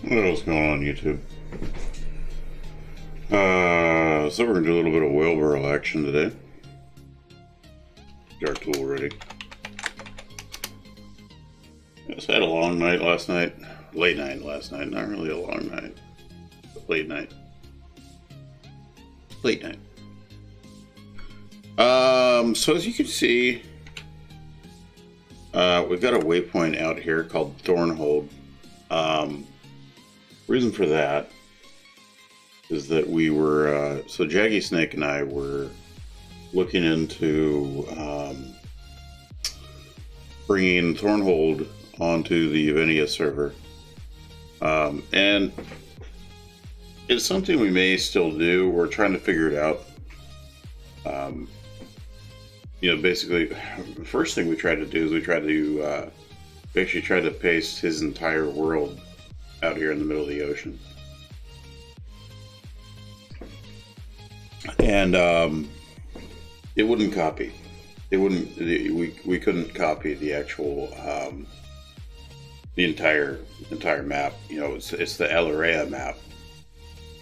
What else going on YouTube? So we're gonna do a little bit of WhaleBorough action today. Get our tool ready. Just had a long night last night. Late night last night. Not really a long night. Late night. Late night. So as you can see, we've got a waypoint out here called Thornhold. Reason for that is that we were, so Jaggy Snake and I were looking into bringing Thornhold onto the Yevenia server. And it's something we may still do. We're trying to figure it out. Basically, the first thing we tried to do is we actually tried to paste his entire world out here in the middle of the ocean. And it wouldn't copy. We couldn't copy the actual the entire map. It's the El Area map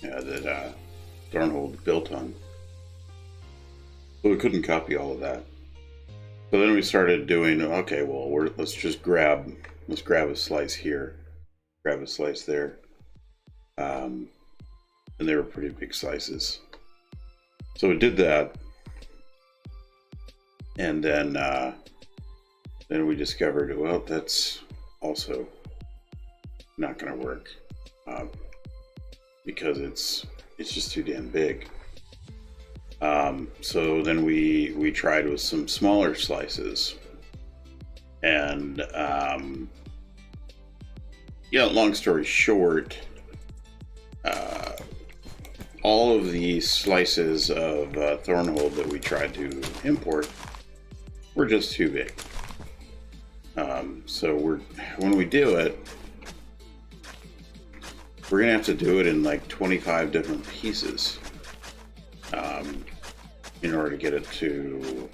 that Thornhold built on. So we couldn't copy all of that. So then we started doing, okay, well, let's grab a slice here, grab a slice there, and they were pretty big slices. So we did that, and then we discovered, well, that's also not going to work because it's just too damn big. So then we tried with some smaller slices, and long story short, all of the slices of Thornhold that we tried to import were just too big. So when we do it, we're gonna have to do it in like 25 different pieces. In order to get it to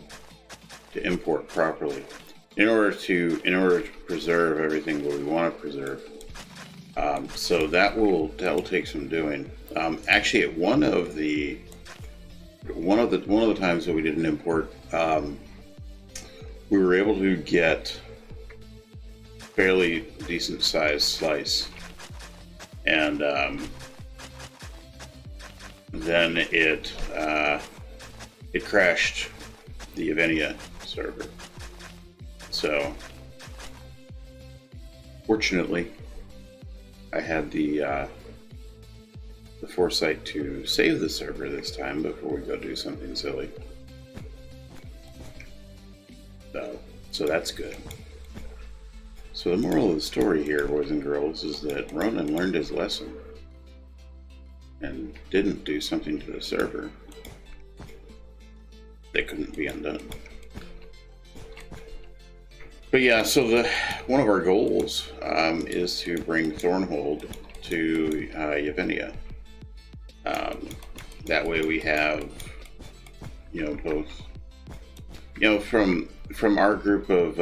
import properly, in order to preserve everything that we want to preserve. So that will take some doing. Actually, at one of the times that we did an import, we were able to get a fairly decent sized slice, and then it crashed the Yevenia server. So fortunately, I had the foresight to save the server this time before we go do something silly. So that's good. So the moral of the story here, boys and girls, is that Ronin learned his lesson and didn't do something to the server that couldn't be undone. But yeah, so one of our goals is to bring Thornhold to Yevenia. That way we have, both, from our group of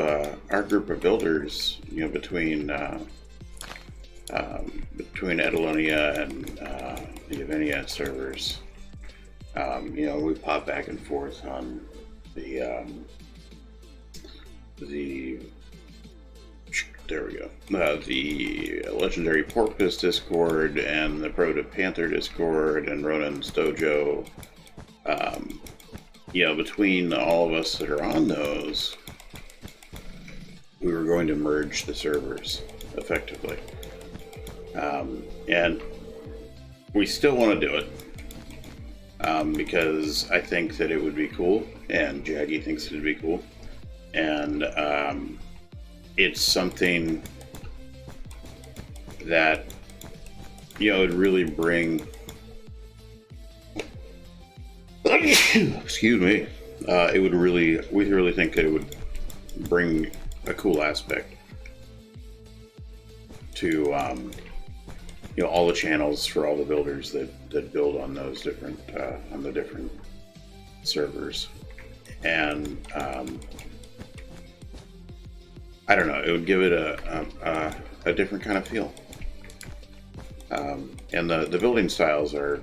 builders, between Etalonia and the Yevenia servers. We pop back and forth on the Legendary Porpoise Discord and the Primitive Panther Discord and Ronin's Dojo. Between all of us that are on those, we were going to merge the servers effectively. And we still want to do it. Because I think that it would be cool, and Jaggy thinks it'd be cool, and it's something that would really bring. Excuse me. We really think that it would bring a cool aspect to all the channels for all the builders that build on those different on the different servers. And I don't know, it would give it a different kind of feel. And the building styles are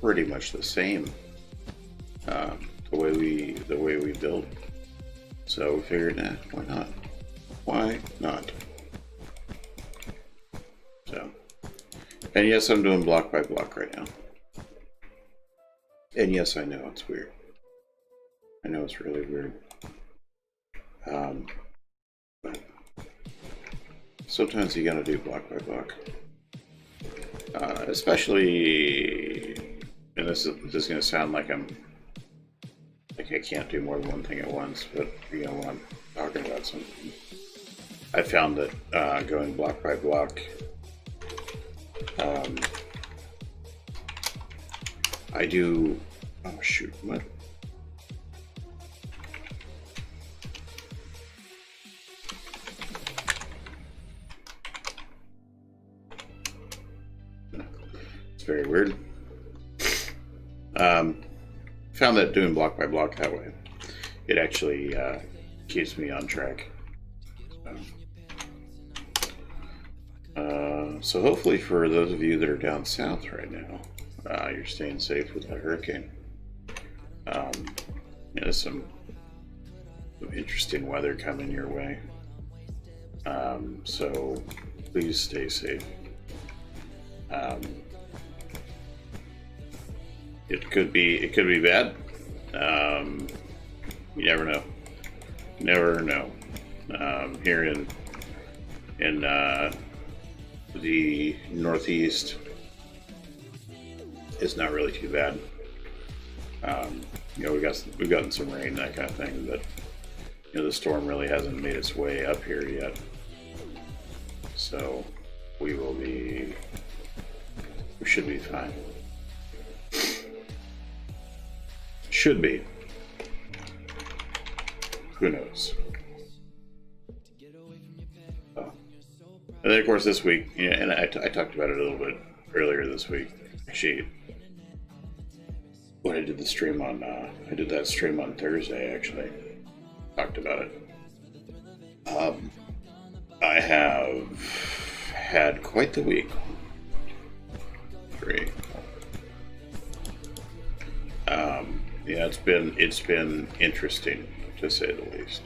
pretty much the same, the way we build. So we figured, why not? Why not? So, and yes, I'm doing block by block right now. And yes, I know it's weird. I know it's really weird. But sometimes you gotta do block by block. Especially, and this is gonna sound like I can't do more than one thing at once, but you know, I'm talking about something. I found that going block by block, I do. Oh shoot! What? It's very weird. Found that doing block by block that way, it actually keeps me on track. So hopefully for those of you that are down south right now, you're staying safe with the hurricane. There's some interesting weather coming your way. So please stay safe. It could be bad. You never know. Never know. Here in the Northeast, it's not really too bad. You know, we've gotten some rain, that kind of thing, but you know, the storm really hasn't made its way up here yet. So we should be fine. Should be. Who knows? And then, of course, this week, yeah, and I talked about it a little bit earlier this week. Actually, when I did the stream on, I did that stream on Thursday. Actually, talked about it. I have had quite the week. Great. Yeah, it's been interesting, to say the least.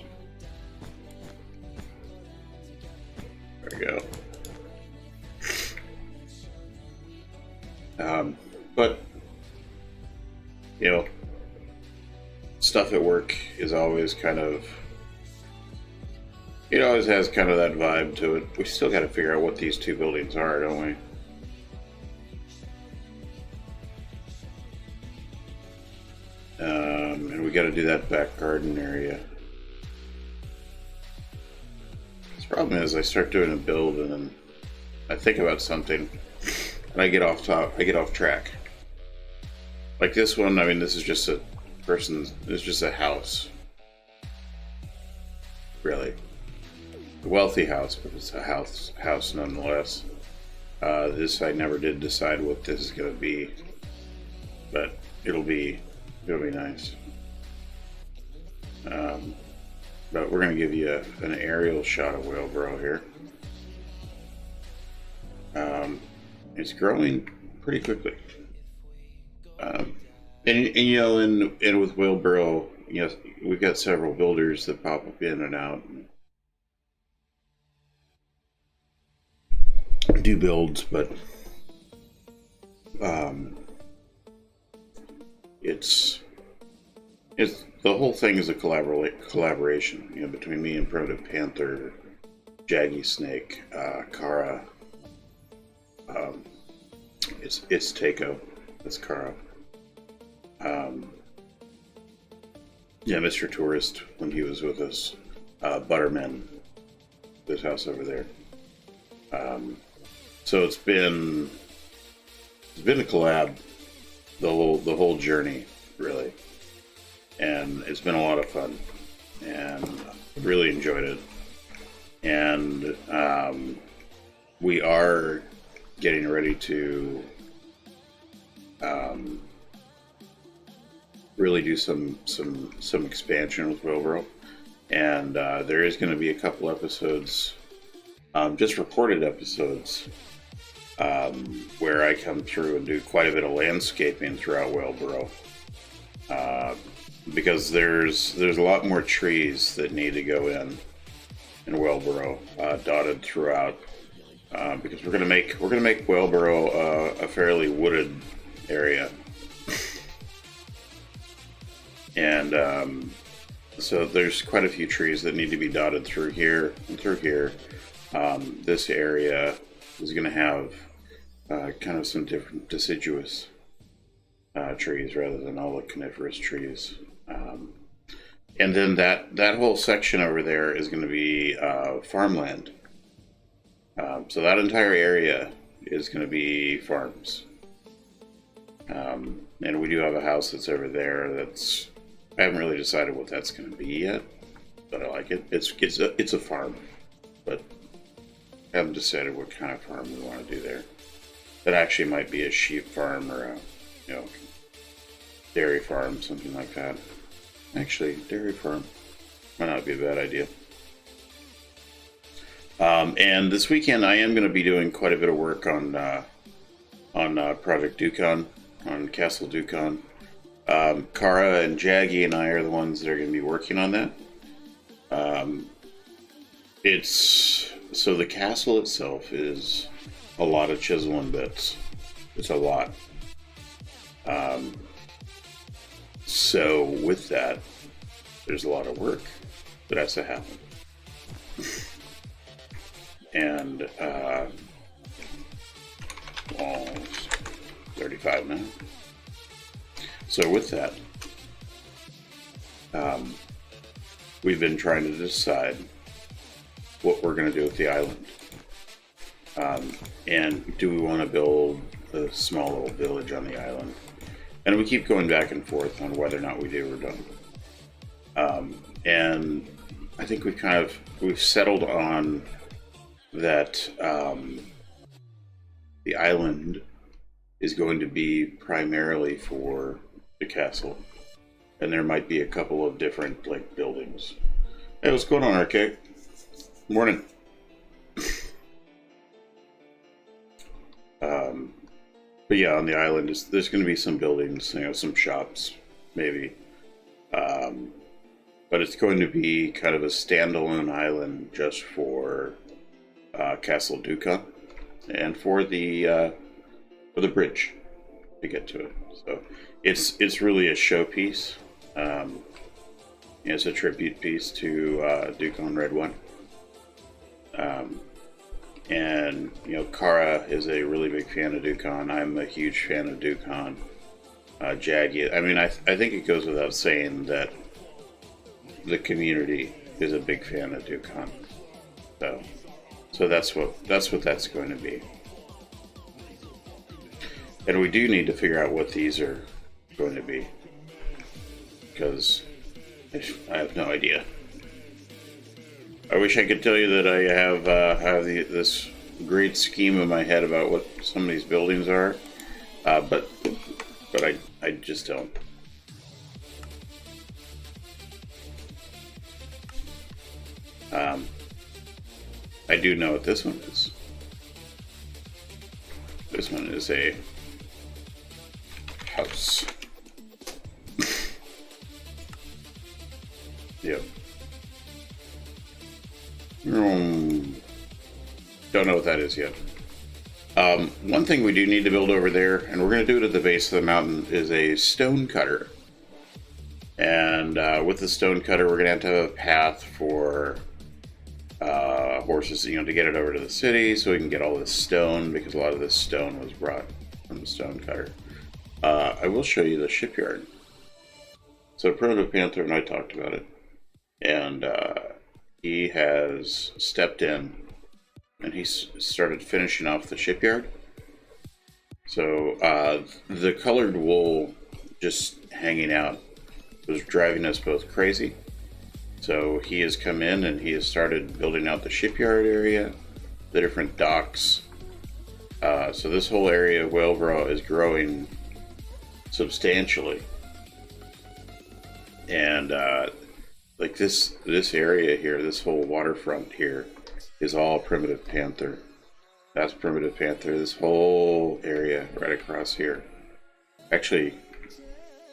There we go. But you know, stuff at work is always kind of, it always has kind of that vibe to it. We still got to figure out what these two buildings are, don't we? And we got to do that back garden area. The problem is I start doing a build and then I think about something and I get off track. Like this one, I mean, this is just it's just a house. Really. A wealthy house, but it's a house nonetheless. This, I never did decide what this is going to be, but it'll be nice. But we're going to give you an aerial shot of WhaleBorough here. It's growing pretty quickly. And you know, and with WhaleBorough, you know, we've got several builders that pop up in and out and do builds, but it's the whole thing is a collaboration, you know, between me and Primitive Panther, Jaggy Snake, Kara. It's Takeo. That's Kara. Yeah, Mr. Tourist, when he was with us, Butterman, this house over there. So it's been a collab, the whole journey, really, and it's been a lot of fun, and really enjoyed it. And we are getting ready to really do some expansion with WhaleBorough, and there is going to be a couple episodes, just recorded episodes, where I come through and do quite a bit of landscaping throughout WhaleBorough. Because there's a lot more trees that need to go in WhaleBorough, dotted throughout. Because we're gonna make WhaleBorough a fairly wooded area, and so there's quite a few trees that need to be dotted through here and through here. This area is going to have kind of some different deciduous trees rather than all the coniferous trees. And then that whole section over there is going to be farmland. So that entire area is going to be farms. And we do have a house that's over there I haven't really decided what that's going to be yet, but I like it. It's a farm, but I haven't decided what kind of farm we want to do there. That actually might be a sheep farm or a dairy farm, something like that. Actually, dairy farm might not be a bad idea. And this weekend I am going to be doing quite a bit of work on Project Dukon, on Castle Dukon. Kara and Jaggy and I are the ones that are going to be working on that. So the castle itself is a lot of chisel and bits. It's a lot. So with that, there's a lot of work that has to happen. And almost 35 now. So with that, we've been trying to decide what we're going to do with the island. And do we want to build a small little village on the island? And we keep going back and forth on whether or not we do or don't. And I think we've settled on that the island is going to be primarily for the castle, and there might be a couple of different buildings. Hey, what's going on, Arcade? Morning. But yeah, on the island, there's going to be some buildings, some shops, maybe. But it's going to be kind of a standalone island just for Castle Dukon and for the bridge to get to it. So it's really a showpiece. It's a tribute piece to Dukon Red One. And Kara is a really big fan of Dukon. I'm a huge fan of Dukon. Jaggy. I mean, I think it goes without saying that the community is a big fan of Dukon. So that's what that's going to be. And we do need to figure out what these are going to be, because I have no idea. I wish I could tell you that I have this great scheme in my head about what some of these buildings are, but I just don't. I do know what this one is. This one is a house. Yep. Don't know what that is yet. One thing we do need to build over there, and we're going to do it at the base of the mountain, is a stone cutter. And with the stone cutter, we're going to have a path for horses, to get it over to the city, so we can get all this stone, because a lot of this stone was brought from the stone cutter. I will show you the shipyard. So Primitive Panther and I talked about it, and he has stepped in and he started finishing off the shipyard. So the colored wool just hanging out was driving us both crazy. So he has come in and he has started building out the shipyard area, the different docks. So this whole area of WhaleBorough is growing substantially. And this area here, this whole waterfront here, is all Primitive Panther That's Primitive Panther. This whole area right across here. Actually,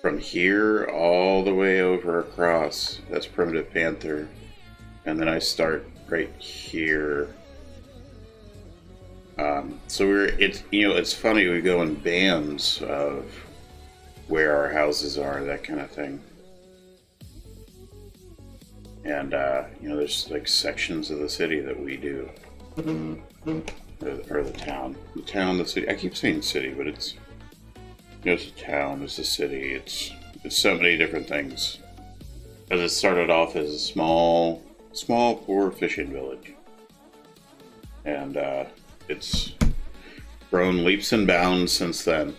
from here all the way over across, that's Primitive Panther. And then I start right here. So it's funny, we go in bands of where our houses are, that kind of thing. And, there's like sections of the city that we do. Or the town. The town, the city. I keep saying city, but it's a town, it's a city, it's so many different things. Because it started off as a small, poor fishing village. And it's grown leaps and bounds since then.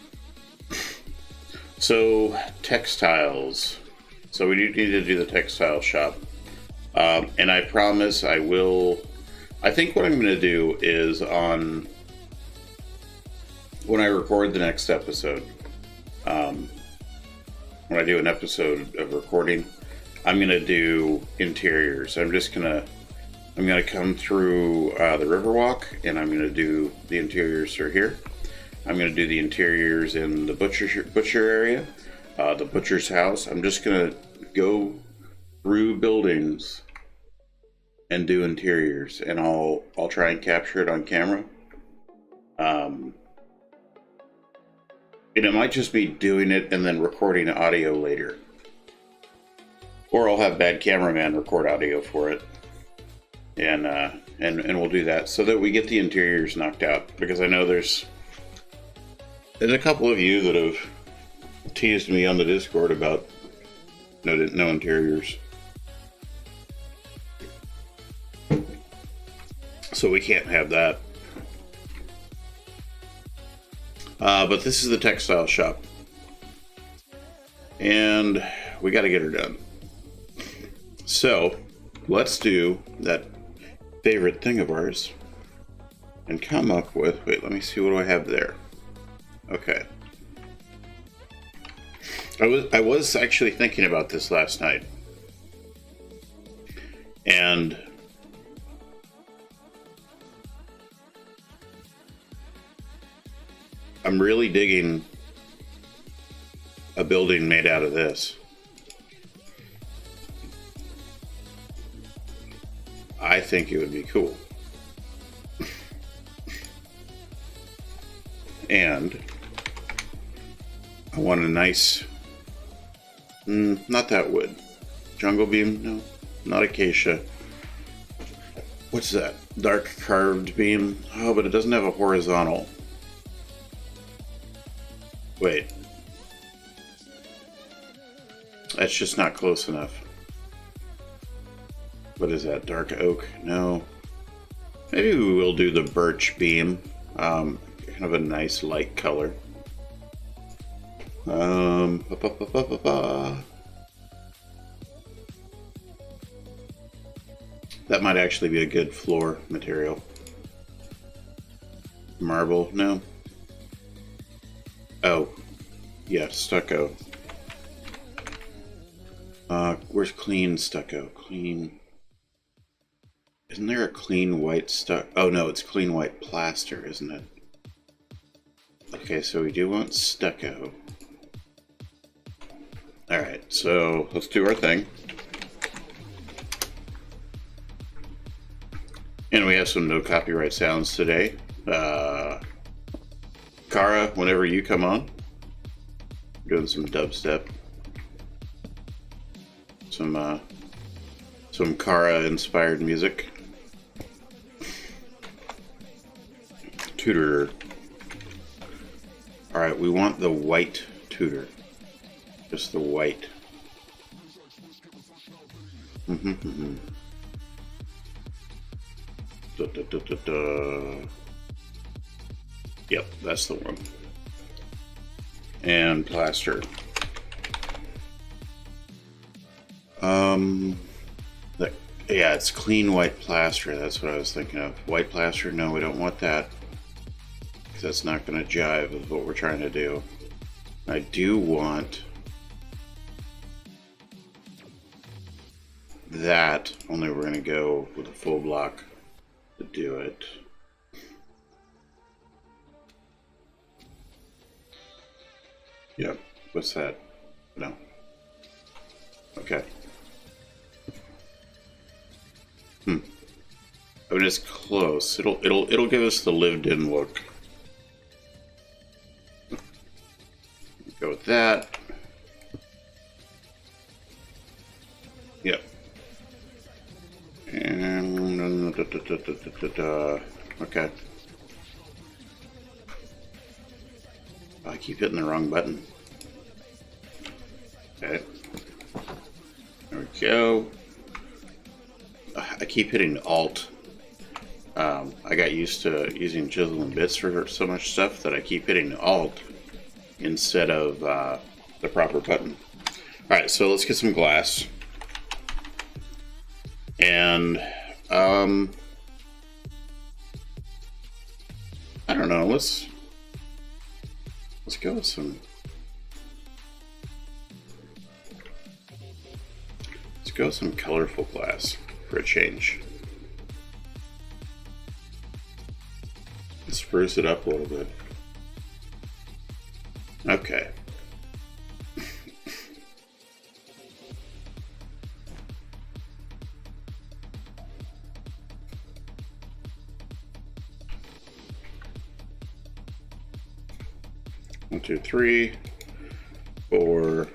So, textiles. So we do need to do the textile shop. And I promise I will... I think what I'm going to do is when I record the next episode, when I do an episode of recording, I'm going to do interiors. I'm going to come through the Riverwalk, and I'm going to do the interiors through here. I'm going to do the interiors in the butcher area, the butcher's house. I'm just going to go through buildings and do interiors, and I'll try and capture it on camera. And it might just be doing it and then recording audio later. Or I'll have bad cameraman record audio for it. And we'll do that so that we get the interiors knocked out. Because I know there's a couple of you that have teased me on the Discord about no interiors. So we can't have that. But this is the textile shop. And we got to get her done. So let's do that favorite thing of ours and come up with... Wait, let me see. What do I have there? Okay. I was actually thinking about this last night. And... I'm really digging a building made out of this. I think it would be cool. And I want a nice, not that wood. Jungle beam? No, not acacia. What's that? Dark carved beam? Oh, but it doesn't have a horizontal. Wait. That's just not close enough. What is that? Dark oak? No. Maybe we will do the birch beam. Kind of a nice light color. That might actually be a good floor material. Marble? No. Oh, yeah, stucco. Where's clean stucco? Clean. Isn't there a clean white stucco? Oh no, it's clean white plaster, isn't it? Okay, so we do want stucco. Alright, so let's do our thing. And we have some no copyright sounds today. Kara, whenever you come on, doing some dubstep, some Kara-inspired music. Tutor. All right, we want the white tutor, just the white. Yep, that's the one. And plaster. Yeah, it's clean white plaster. That's what I was thinking of. White plaster? No, we don't want that. Because that's not going to jive with what we're trying to do. I do want that. Only we're going to go with a full block to do it. Yeah. What's that? No. Okay. I mean, it's close. It'll give us the lived-in look. Go with that. Yep. And okay. Oh, I keep hitting the wrong button. Okay. There we go. I keep hitting Alt. I got used to using Chisel and bits for so much stuff that I keep hitting Alt instead of the proper button. Alright, so let's get some glass. And I don't know, let's go with some colorful glass for a change. Let's spruce it up a little bit. Okay. One, two, three, four.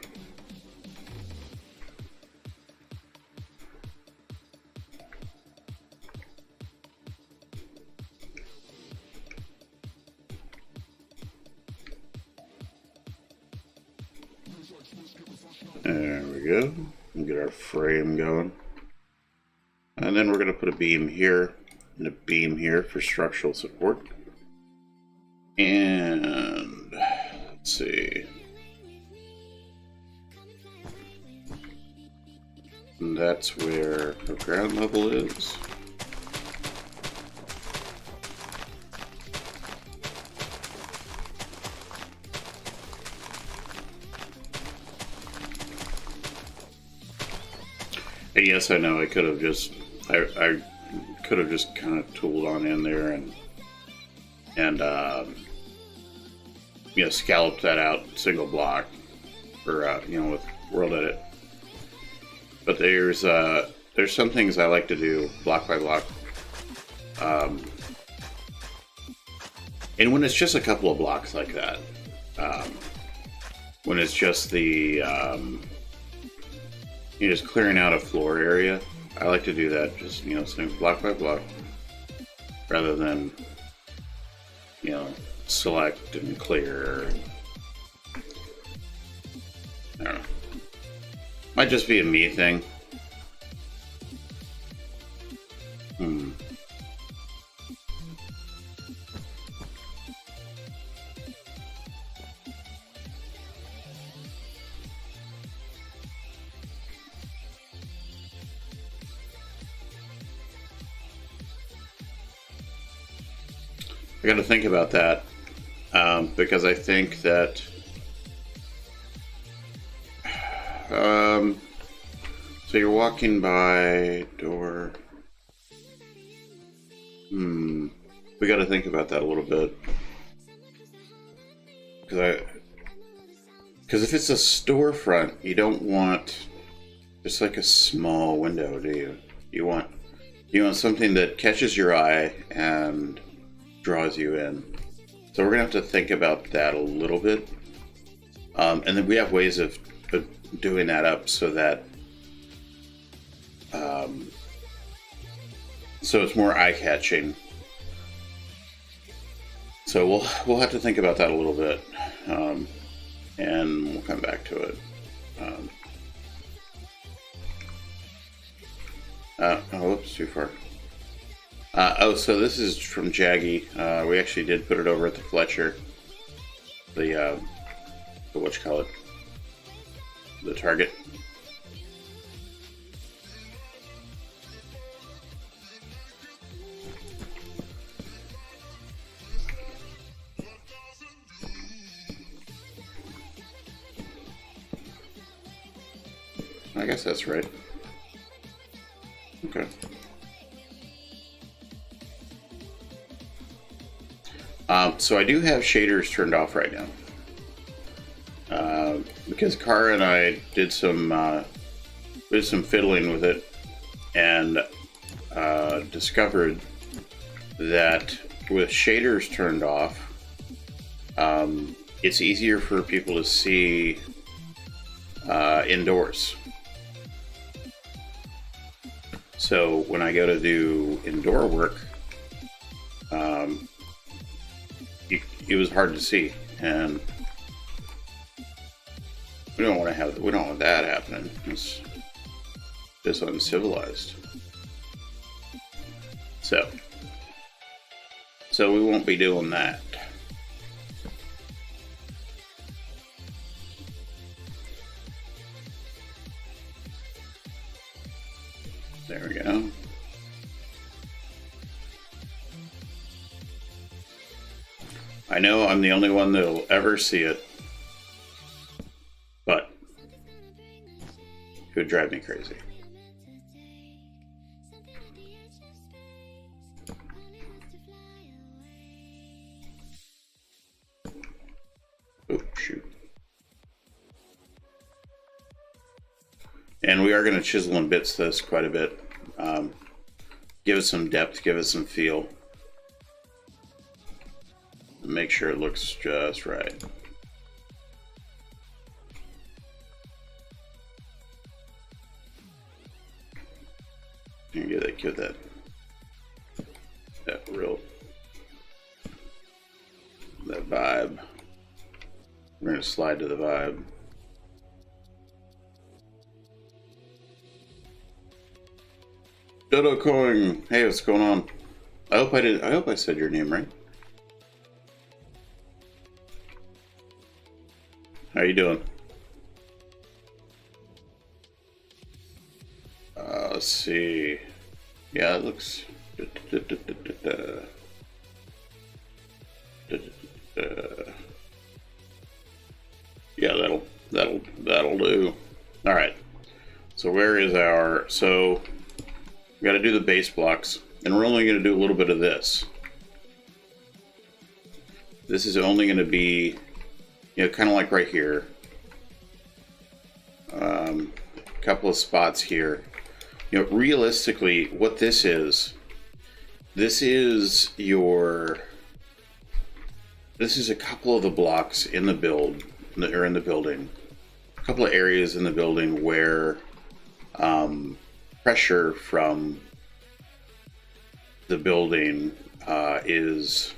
There we go. We'll get our frame going. And then we're going to put a beam here and a beam here for structural support. And let's see. And that's where the ground level is. And yes, I know I could have just I could have just kind of tooled on in there and you know, scalloped that out single block for you know, with Worldedit. But there's some things I like to do block by block. And when it's just a couple of blocks like that, when it's just the you're just clearing out a floor area, I like to do that just, you know, block by block, rather than, you know, select and clear. I don't know. Might just be a me thing. I got to think about that, because I think that so you're walking by door. We got to think about that a little bit, because if it's a storefront, you don't want just like a small window, do you? You want something that catches your eye and draws you in. So we're gonna have to think about that a little bit, and then we have ways of doing that up so that so it's more eye-catching. So we'll have to think about that a little bit, and we'll come back to it. Oh, whoops, too far. So this is from Jaggy. We actually did put it over at the Fletcher. The whatchamacallit? The Target. I guess that's right. Okay. So I do have shaders turned off right now. because Cara and I did some fiddling with it and discovered that with shaders turned off, it's easier for people to see indoors. So when I go to do indoor work, it was hard to see, and we don't want that happening. It's just uncivilized. So we won't be doing that. There we go. I know I'm the only one that'll ever see it, but it would drive me crazy. Oh, shoot. And we are going to chisel and bits this quite a bit. Give it some depth, give it some feel. Make sure it looks just right. And give that vibe. We're going to slide to the vibe. Dodo Coin, hey, what's going on? I hope I said your name right. How you doing? Let's see. Yeah, it looks. Yeah, that'll do. All right. So where is our? So we got to do the base blocks, and we're only going to do a little bit of this. This is only going to be, kind of like right here. A couple of spots here. Realistically, what this is a couple of the blocks in the building, a couple of areas in the building where pressure from the building is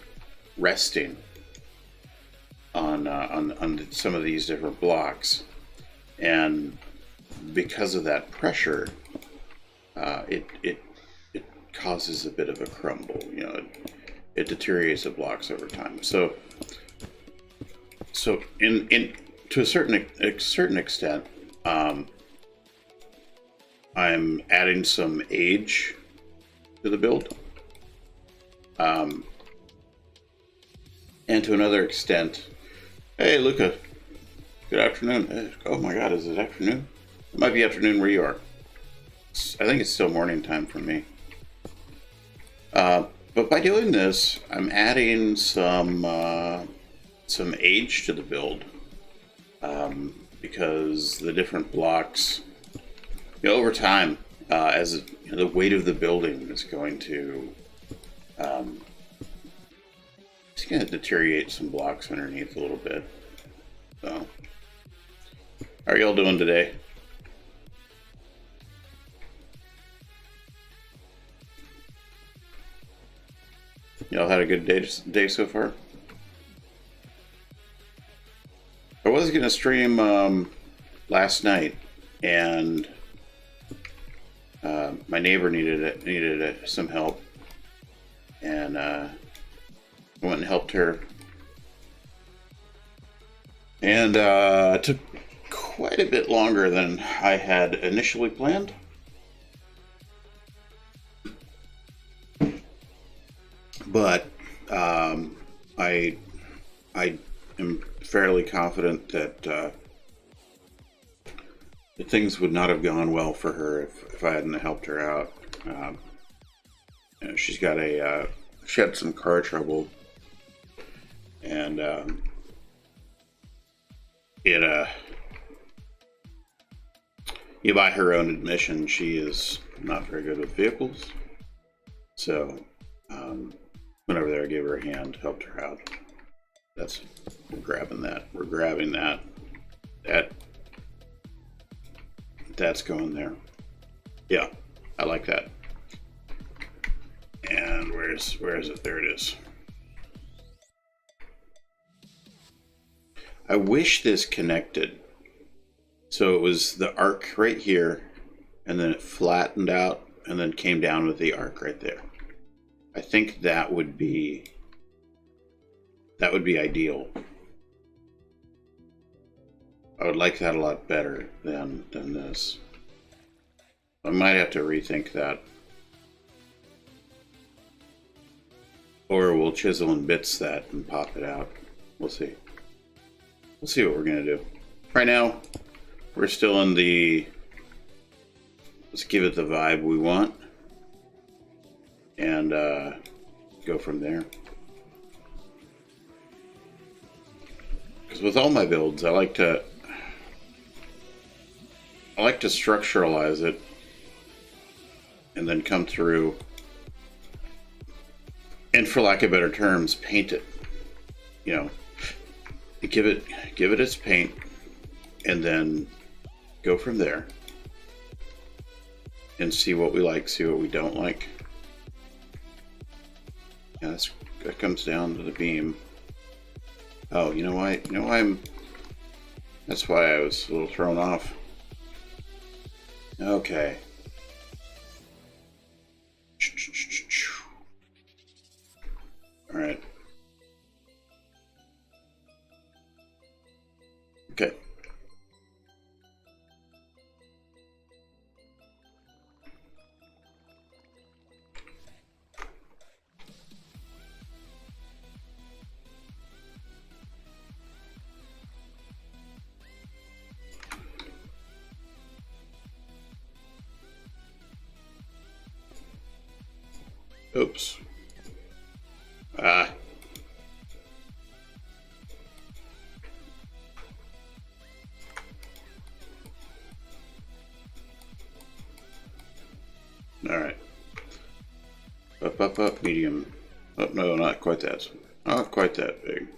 resting on some of these different blocks, and because of that pressure, it causes a bit of a crumble. It deteriorates the blocks over time. So in to a certain extent, I'm adding some age to the build, and to another extent. Hey, Luca. Good afternoon. Oh my God, is it afternoon? It might be afternoon where you are. I think it's still morning time for me. But by doing this, I'm adding some age to the build, because the different blocks, over time, as the weight of the building is going to, it's going to deteriorate some blocks underneath a little bit. So, how are y'all doing today? Y'all had a good day so far? I was going to stream last night, and my neighbor needed some help, and I went and helped her, and it took quite a bit longer than I had initially planned. But I am fairly confident that things would not have gone well for her if I hadn't helped her out. She's got she had some car trouble, and by her own admission, she is not very good with vehicles. So, went over there, gave her a hand, helped her out. We're grabbing that. We're grabbing that. That's going there. Yeah, I like that. And where is it? There it is. I wish this connected. So it was the arc right here, and then it flattened out, and then came down with the arc right there. I think that would be ideal. I would like that a lot better than this. I might have to rethink that. Or we'll chisel and bits that and pop it out. We'll see. We'll see what we're gonna do. Right now, we're still in the, let's give it the vibe we want. And go from there. Because with all my builds, I like to structuralize it and then come through and, for lack of better terms, paint it. You know, give it its paint and then go from there and see what we like, see what we don't like. Yeah, that comes down to the beam. Oh, you know why? That's why I was a little thrown off. Okay. All right. Okay. Oops. Ah. All right. Up, medium. Oh, no, not quite that. Not quite that big.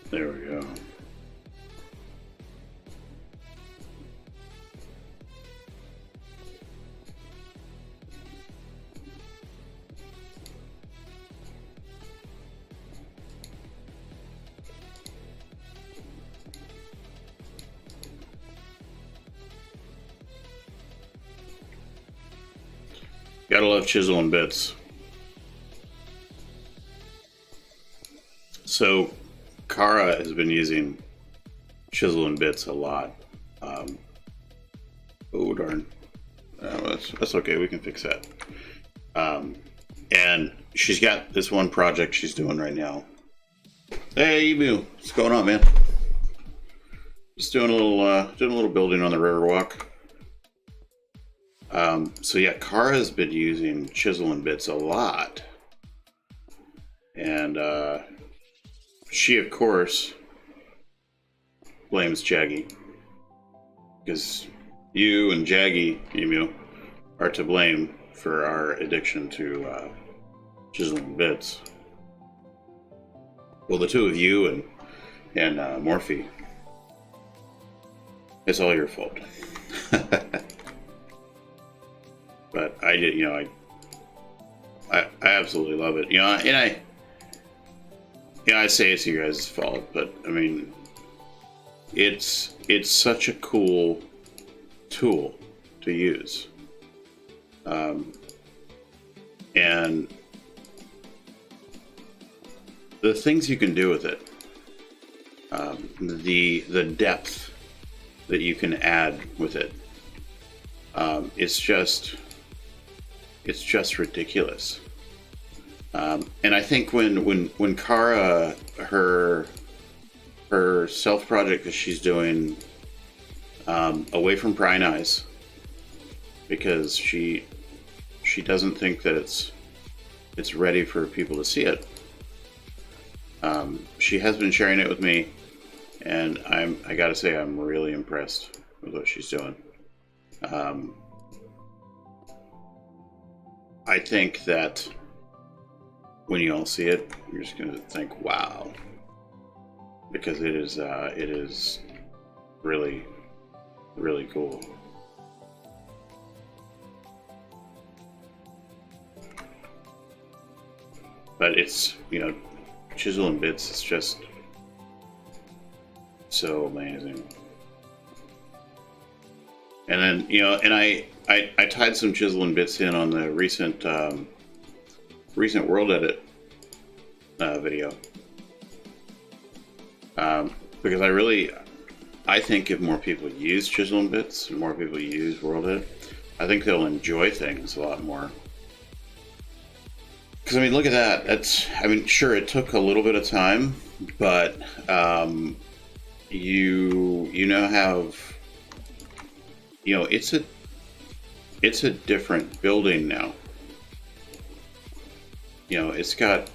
There we go. Gotta love chisel and bits. So Kara has been using chisel and bits a lot. Oh darn, that's okay. We can fix that. And she's got this one project she's doing right now. Hey, Emu, what's going on, man? Just doing a little building on the Riverwalk. So yeah, Kara has been using chisel and bits a lot, and she, of course, blames Jaggy, because you and Jaggy, Emu, are to blame for our addiction to chisel and bits. Well, the two of you and Morphe, it's all your fault. But I did, I absolutely love it, and I say it's your guys' fault, but I mean, it's such a cool tool to use, and the things you can do with it, the depth that you can add with it, it's just ridiculous. And I think when Kara, her self project that she's doing away from prying eyes, because she she doesn't think that it's ready for people to see it. She has been sharing it with me, and I gotta say I'm really impressed with what she's doing. I think that when you all see it, you're just gonna think, "Wow," because it is really, really cool. But it's, Chisel and Bits. It's just so amazing. And then, and I tied some Chisel and Bits in on the recent Worldedit video. Because I think if more people use Chisel and Bits, and more people use Worldedit, I think they'll enjoy things a lot more. Because, look at that. Sure, it took a little bit of time, but you now have, it's a different building now. It's got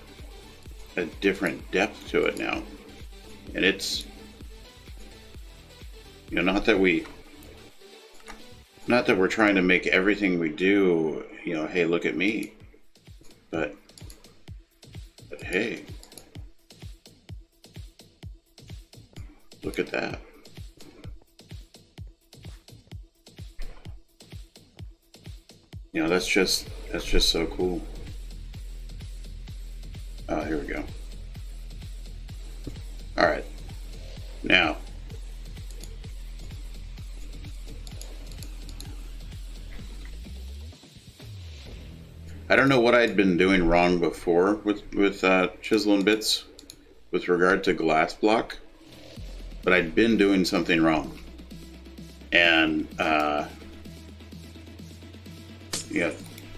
a different depth to it now. And it's, not that we're trying to make everything we do, hey, look at me. But hey, look at that. That's just so cool. Here we go. All right. Now, I don't know what I'd been doing wrong before with Chisel and Bits with regard to glass block, but I'd been doing something wrong. And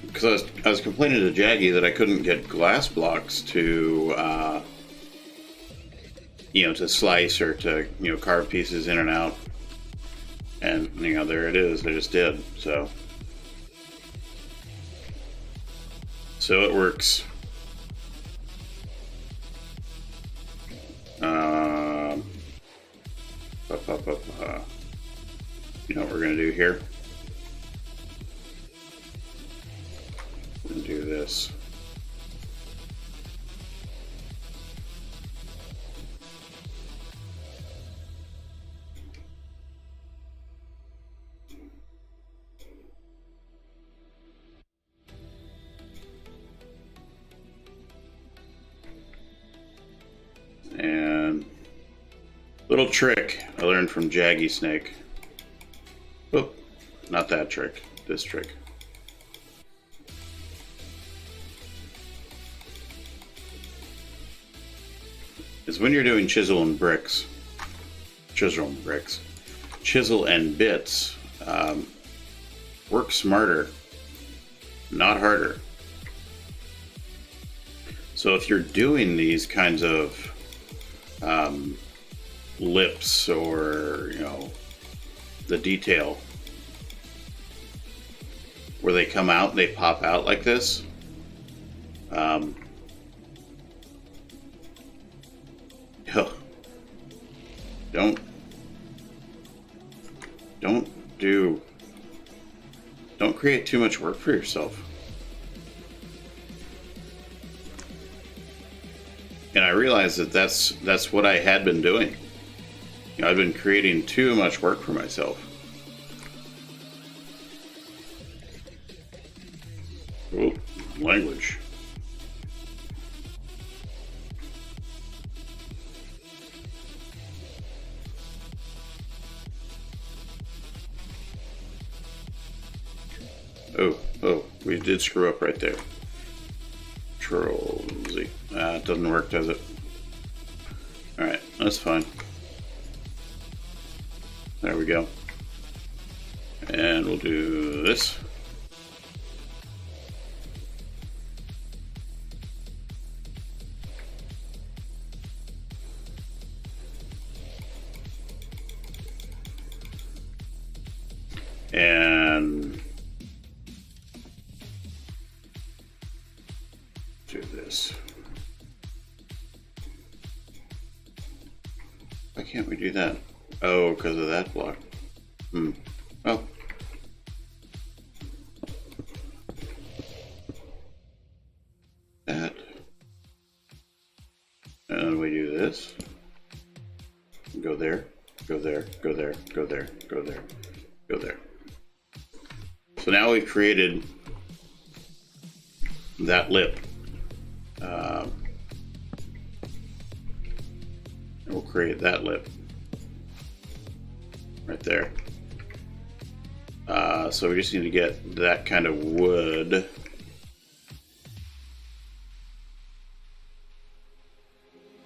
because I was complaining to Jaggy that I couldn't get glass blocks to to slice or to carve pieces in and out, and there it is. I just did. So it works. You know what we're gonna do here? We're gonna do this. And little trick I learned from Jaggy Snake. Oh, not that trick, this trick. Is when you're doing chisel and bits, work smarter, not harder. So if you're doing these kinds of lips or the detail where they come out and they pop out like this, don't create too much work for yourself. And I realized that that's what I had been doing. I've been creating too much work for myself. Oh, language. Oh, we did screw up right there. Control Z. It doesn't work, does it? Alright, that's fine. There we go. And we'll do this. And do this. Why can't we do that? Oh, because of that block. Oh. That. And then we do this. Go there, go there, go there, go there, go there, go there. So now we've created that lip. And we'll create that lip right there. So we just need to get that kind of wood.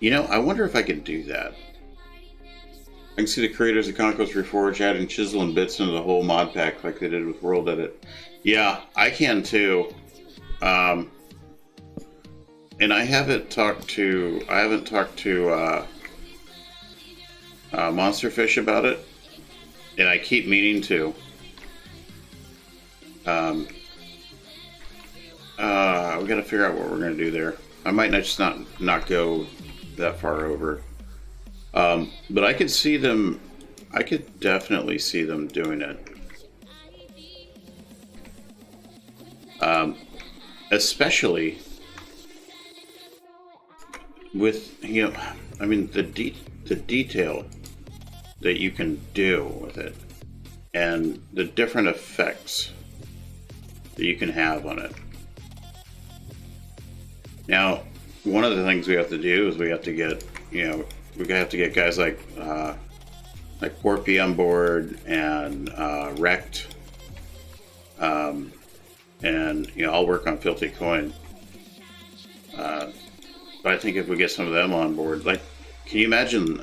You know, I wonder if I can do that. I can see the creators of Conquest Reforged adding Chisel and bits into the whole mod pack like they did with Worldedit. Yeah, I can too. And I haven't talked to Monsterfish about it, and I keep meaning to. We got to figure out what we're going to do there. I might not go that far over. But I could see them, I could definitely see them doing it. Especially with, you know, I mean, the detail that you can do with it and the different effects that you can have on it. Now, one of the things we have to do is we have to get, you know, we have to get guys like Porpy on board and Wrecked, and you know, I'll work on Filthy Coin. But I think if we get some of them on board, like, can you imagine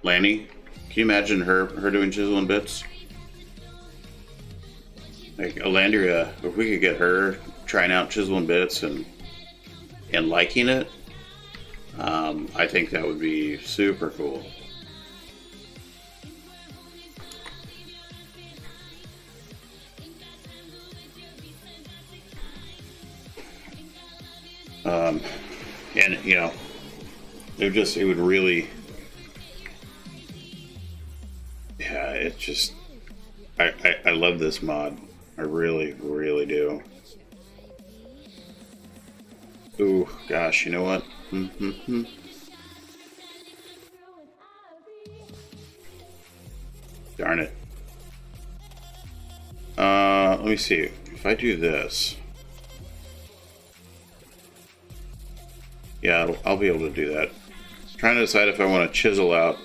Lanny? Can you imagine her doing Chisel and bits? Like Alandria, if we could get her trying out Chisel and bits and liking it. I think that would be super cool. And you know, it would really, yeah, it just, I love this mod. I really, really do. Ooh, gosh, you know what? Darn it. Let me see. If I do this, yeah, I'll be able to do that. I'm trying to decide if I want to chisel out.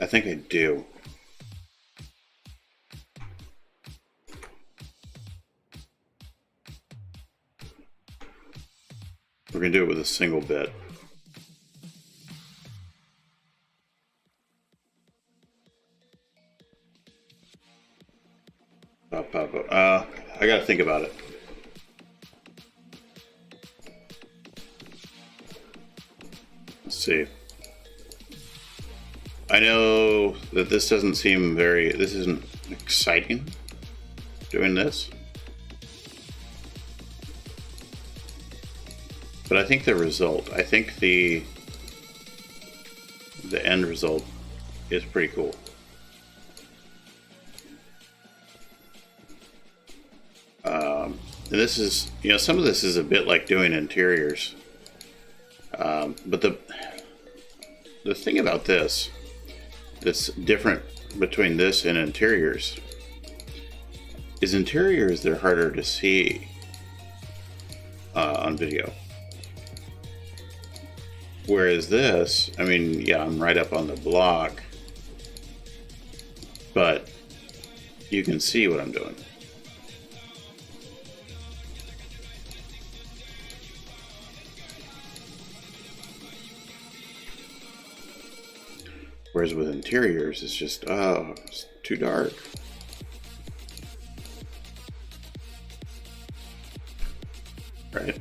I think I do. We're going to do it with a single bit. I got to think about it. Let's see. I know that this doesn't seem this isn't exciting, doing this. But I think the result, I think the end result is pretty cool. And this is, you know, some of this is a bit like doing interiors. But the thing about this that's different between this and interiors is interiors, they're harder to see on video. Whereas this, I mean, yeah, I'm right up on the block, but you can see what I'm doing. Whereas with interiors, it's just, oh, it's too dark. Right.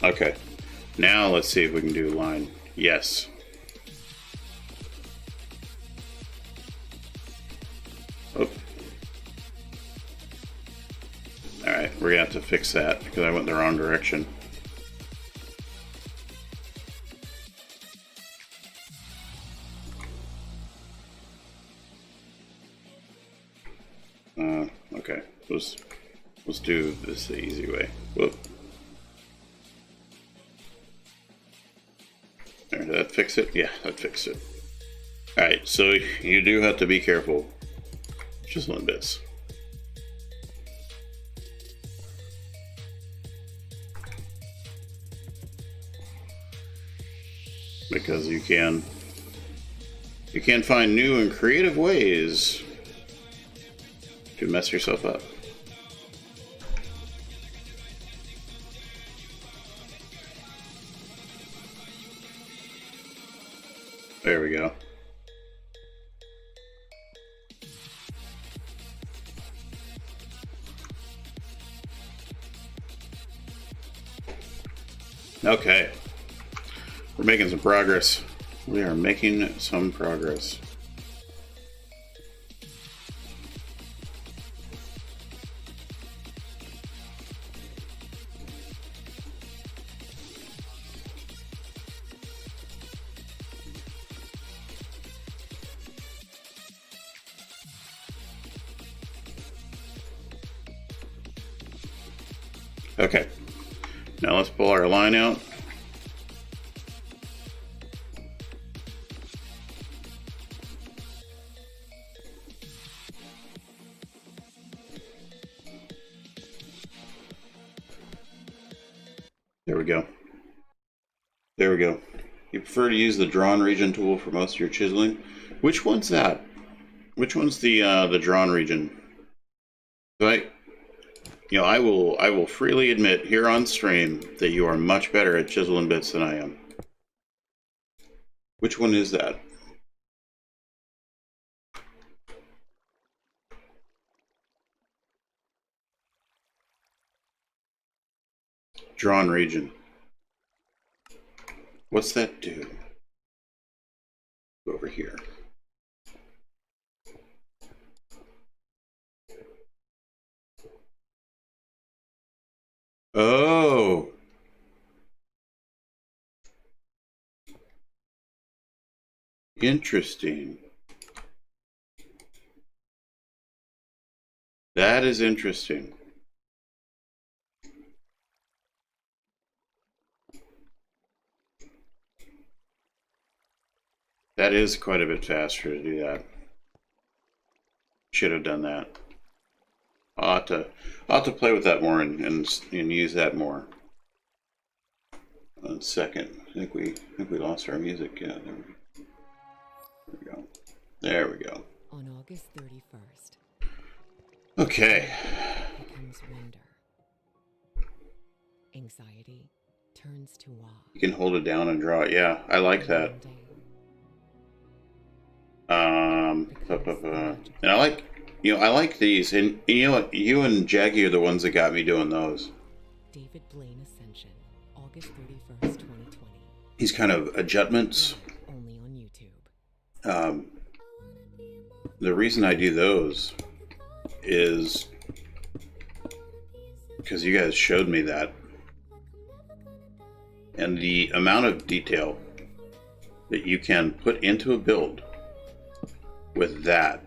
Okay. Now let's see if we can do line. Yes. Oh. Alright, we're gonna have to fix that because I went the wrong direction. Okay. Let's do this the easy way. Whoop. There, did that fix it? Yeah, that fixed it. Alright, so you do have to be careful. Chiseling bits. Because you can find new and creative ways to mess yourself up. There we go. Okay. We're making some progress. We are making some progress. Okay, now let's pull our line out. There we go. There we go. You prefer to use the drawn region tool for most of your chiseling? Which one's that? Which one's the drawn region? Right. You know, I will freely admit here on stream that you are much better at chiseling bits than I am. Which one is that? Drawn region. What's that do? Go over here. Oh. Interesting. That is interesting. That is quite a bit faster to do that. Should have done that. I'll have to play with that more and use that more. 1 second. I think we lost our music. Yeah, there we go. There we go. On August 31st. Okay. Becomes wonder. Anxiety turns to awe. You can hold it down and draw it. Yeah, I like that. And I like, I like these, and you know what, you and Jackie are the ones that got me doing those. David Blaine Ascension, August 31st, 2020. These kind of adjustments. Only on YouTube. The reason I do those is because you guys showed me that, and the amount of detail that you can put into a build with that.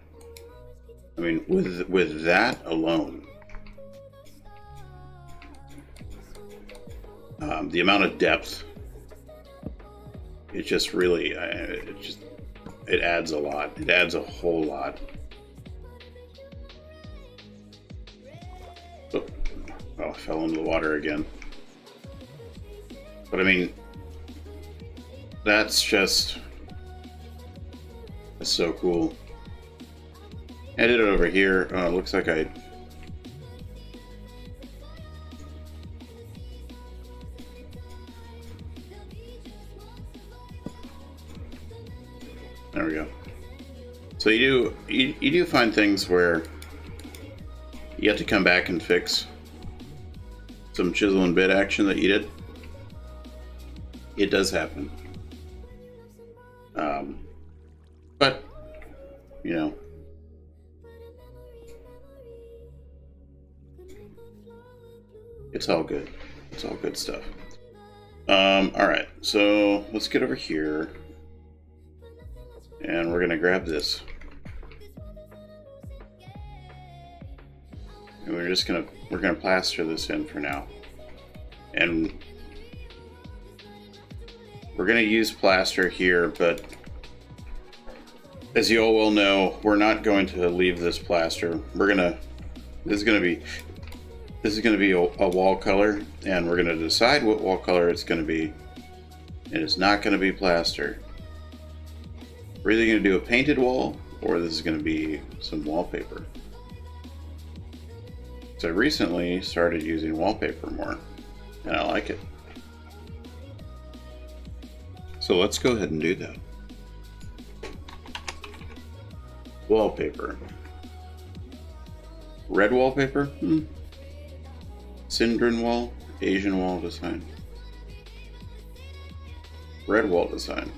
I mean, with that alone, the amount of depth, it just really, it adds a lot. It adds a whole lot. Oh, I fell into the water again. But I mean, that's so cool. I did it over here. Looks like I... There we go. So you do find things where you have to come back and fix some chisel and bit action that you did. It does happen. But, It's all good. It's all good stuff. Alright, so let's get over here. And we're gonna grab this. And we're gonna plaster this in for now. And we're gonna use plaster here, but as you all well know, we're not going to leave this plaster. This is gonna be a wall color, and we're gonna decide what wall color it's gonna be. And it's not gonna be plaster. We're either gonna do a painted wall, or this is gonna be some wallpaper. So I recently started using wallpaper more, and I like it. So let's go ahead and do that. Wallpaper. Red wallpaper? Syndron wall, Asian wall design. Red wall design.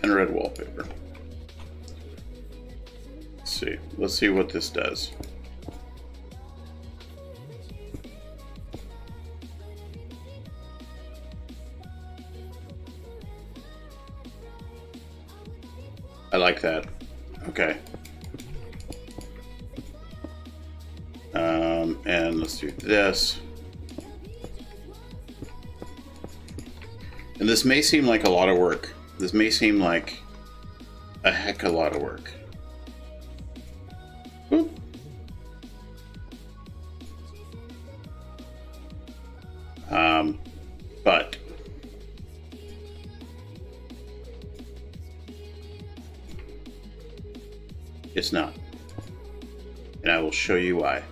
And red wallpaper. Let's see what this does. I like that. Okay. And let's do this. And this may seem like a lot of work. This may seem like a heck of a lot of work. Boop. But it's not. And I will show you why.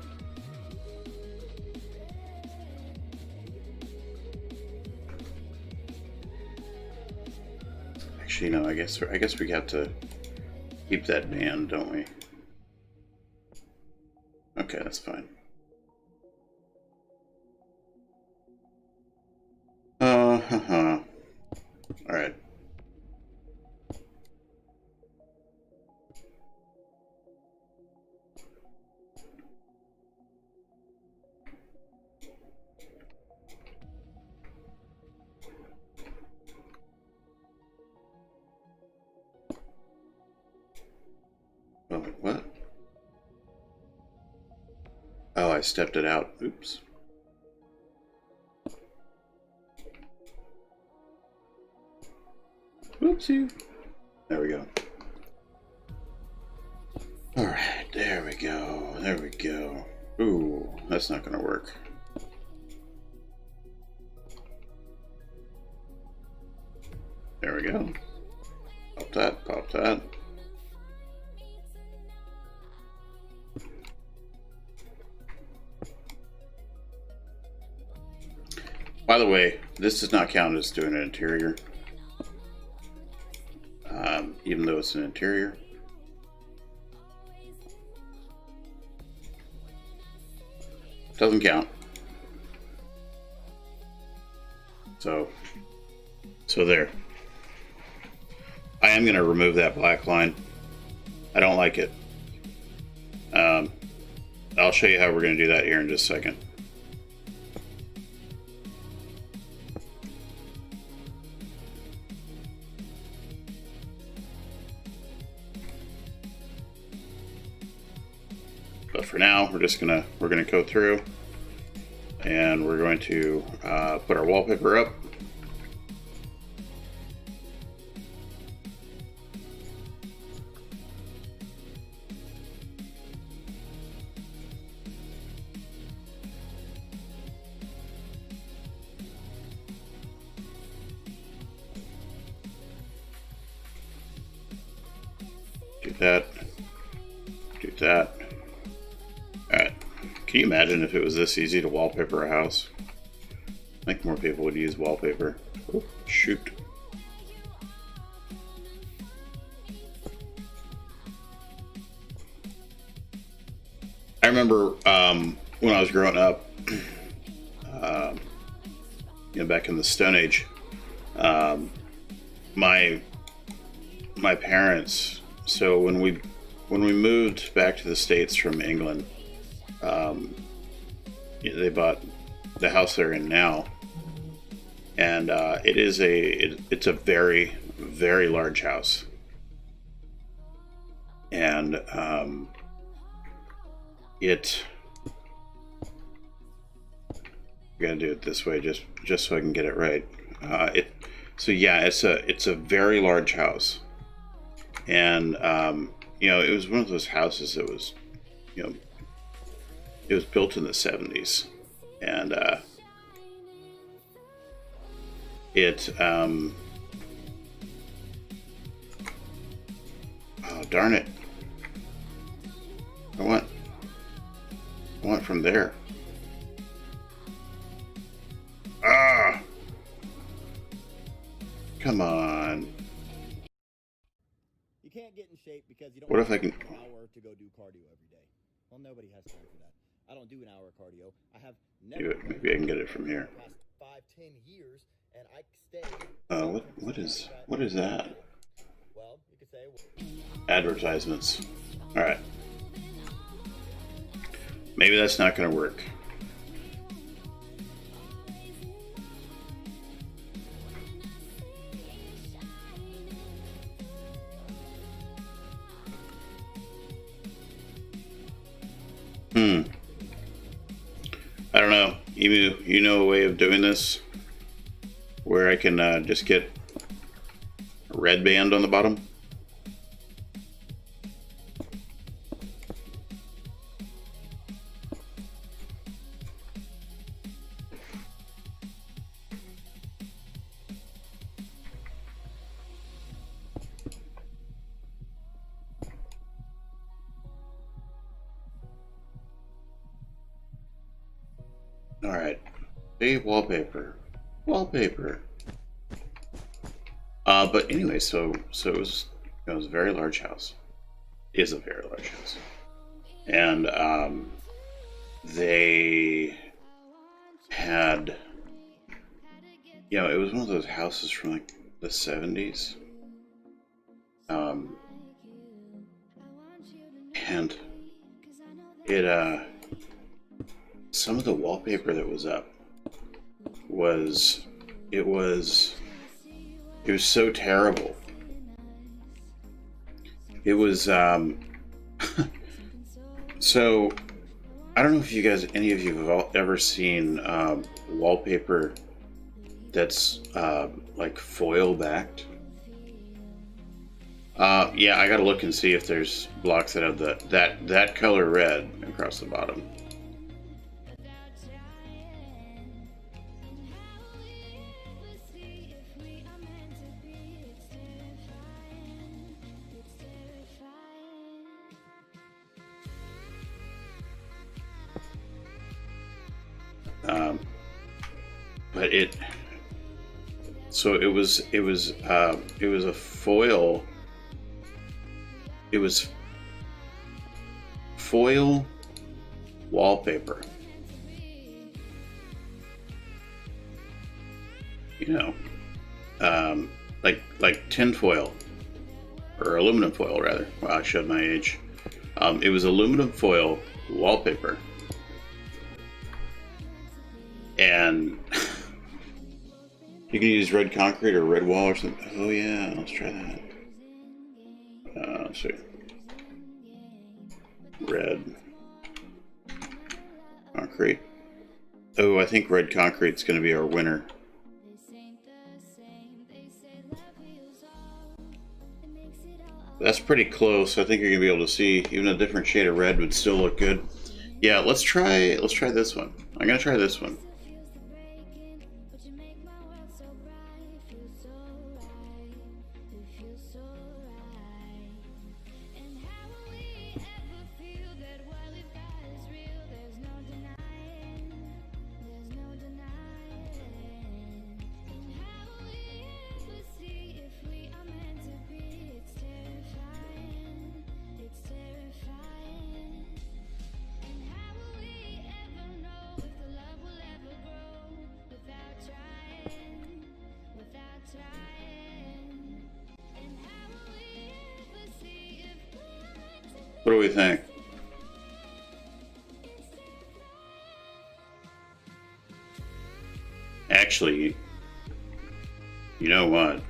Actually, no, I guess we have to keep that band, don't we? Okay, that's fine. All right. Oh, what? Oh, I stepped it out. Oops. Oopsie. There we go. Alright, there we go. There we go. Ooh, that's not gonna work. There we go. Pop that, pop that. By the way, this does not count as doing an interior. Even though it's an interior. Doesn't count. So there. I am going to remove that black line. I don't like it. I'll show you how we're going to do that here in just a second. But for now, we're gonna go through, and we're going to put our wallpaper up. Do that. Do that. Alright. Can you imagine if it was this easy to wallpaper a house? I think more people would use wallpaper. Oh, shoot. I remember when I was growing up, back in the Stone Age, my parents, so when when we moved back to the States from England, they bought the house they're in now, and it's a very, very large house, and gotta do it this way just so I can get it right. It's a very large house, and it was one of those houses that was, it was built in the 70s, and oh darn it, I want from there. Ah, come on. You can't get in shape because you don't What if I have can- an hour to go do cardio every day. Well, nobody has time for that. I don't do an hour of cardio. I have never. Maybe I can get it from here. Past 5-10 years, and I stay. What is that? Well, you could say. Advertisements. All right. Maybe that's not going to work. I don't know. Emu, you know a way of doing this where I can just get a red band on the bottom? Alright. Save wallpaper. Wallpaper. But anyway, so it was a very large house. It is a very large house. And they had, it was one of those houses from like the 70s. And it some of the wallpaper that was up was so terrible. It was so I don't know if any of you have ever seen wallpaper that's like foil backed. Yeah, I gotta look and see if there's blocks that have that color red across the bottom. But it was a foil. It was foil wallpaper. Like tin foil or aluminum foil rather. Wow, I showed my age. It was aluminum foil wallpaper. And you can use red concrete or red wall or something. Oh yeah, let's try that. Let's see. Red concrete. Oh, I think red concrete's going to be our winner. That's pretty close. I think you're going to be able to see. Even a different shade of red would still look good. Yeah, let's try this one. I'm going to try this one. What do we think? Actually, you know what?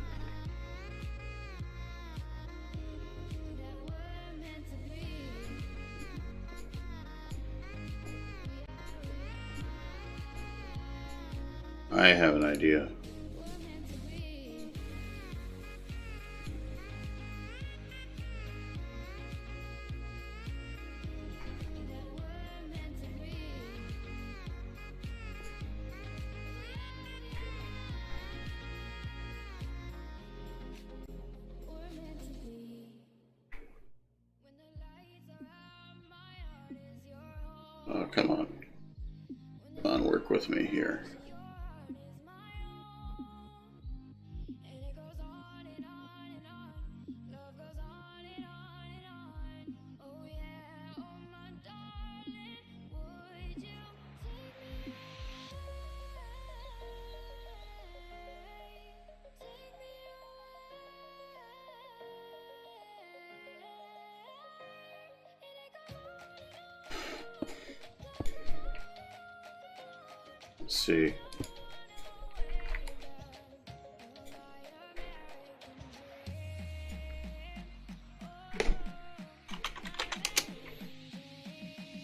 I have an idea. Oh, come on. Come on, work with me here. Let's see.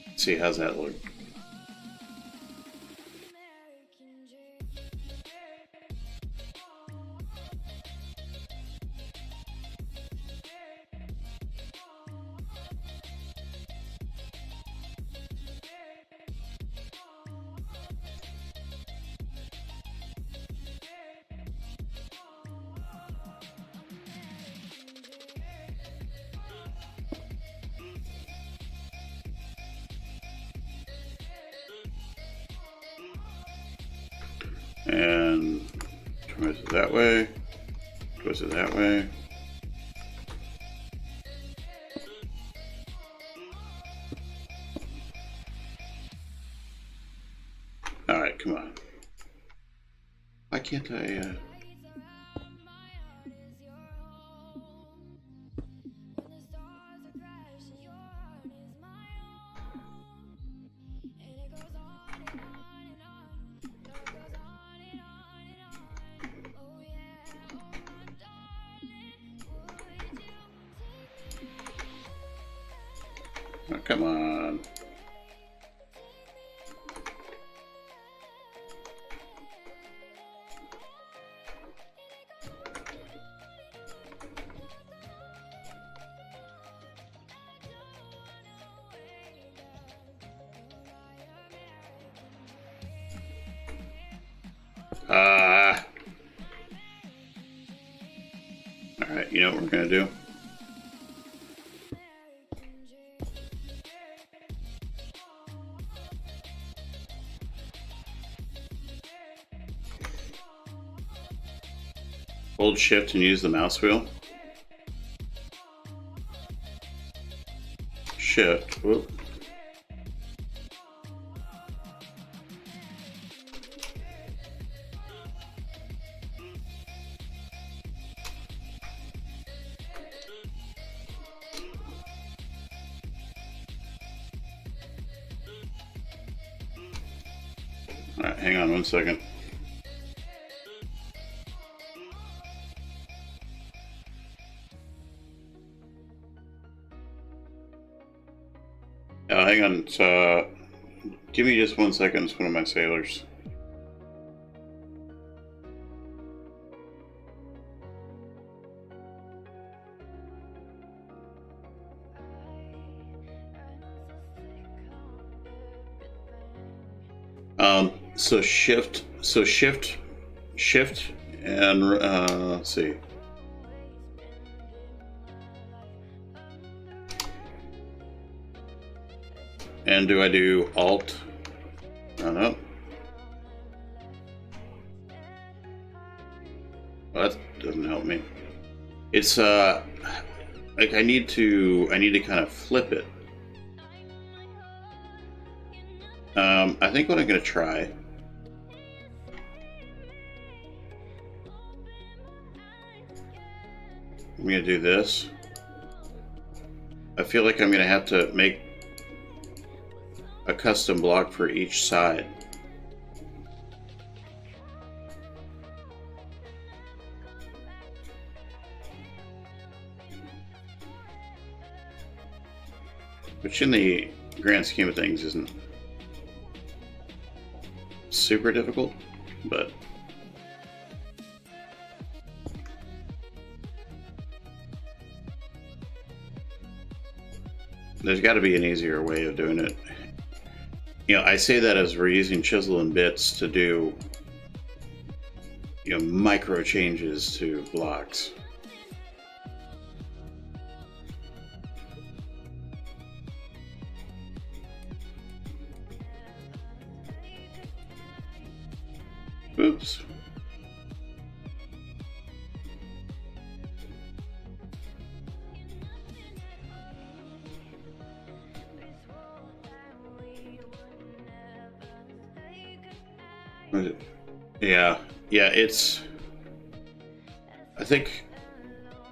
Let's see, how's that look? And twist it that way, twist it that way. All right, come on. Why can't I? Oh, come on. All right, you know what we're gonna do? Hold shift and use the mouse wheel. Shift. Whoop. All right, hang on one second. Hang on, give me just 1 second, it's one of my sailors. Shift, and let's see. And do I do Alt? Oh, no. Well, that doesn't help me. It's like I need to kind of flip it. I think what I'm gonna try. I'm gonna do this. I feel like I'm gonna have to make a custom block for each side. Which in the grand scheme of things isn't super difficult, but there's got to be an easier way of doing it. You know, I say that as we're using Chisel and bits to do, you know, micro changes to blocks. Oops. Yeah, it's, I think,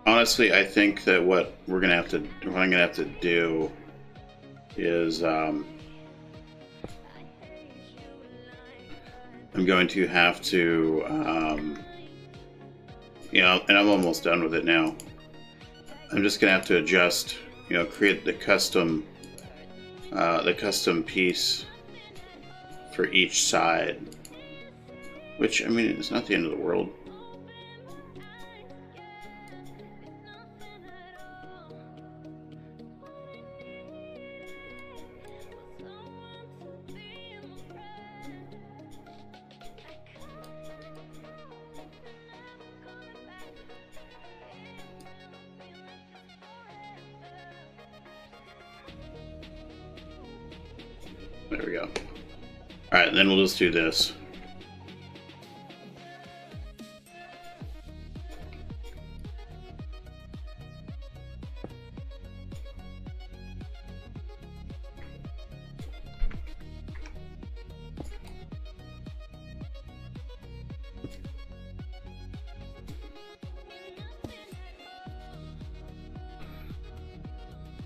honestly, I think that what I'm gonna have to do is, I'm going to have to, you know, and I'm almost done with it now. I'm just gonna have to adjust, you know, create the custom piece for each side. Which, I mean, it's not the end of the world. There we go. Alright, then we'll just do this.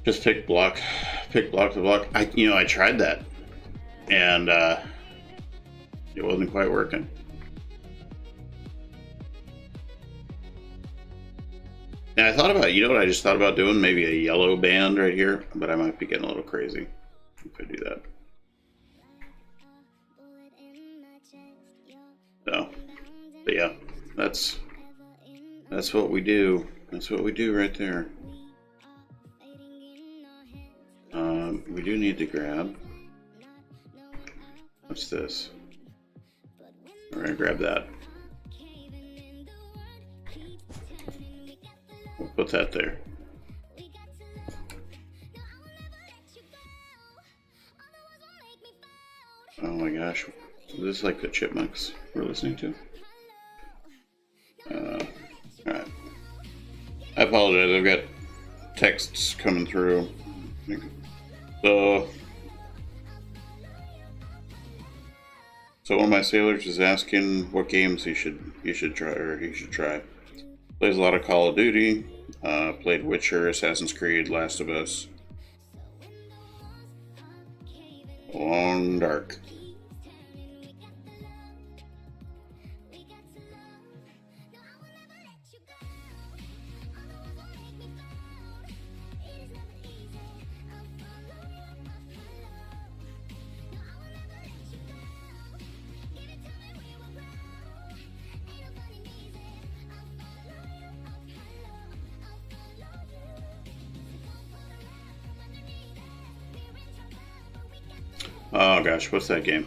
Just pick block to block. I tried that, and it wasn't quite working. And I thought about, you know what I just thought about doing? Maybe a yellow band right here, but I might be getting a little crazy if I do that. So, but yeah, that's what we do. That's what we do right there. We do need to grab. What's this? We're gonna grab that. We'll put that there. Oh my gosh. Is this like the chipmunks we're listening to? Alright. I apologize, I've got texts coming through. So one of my sailors is asking what games he should try. Plays a lot of Call of Duty, played Witcher, Assassin's Creed, Last of Us, Long Dark. Oh gosh, what's that game?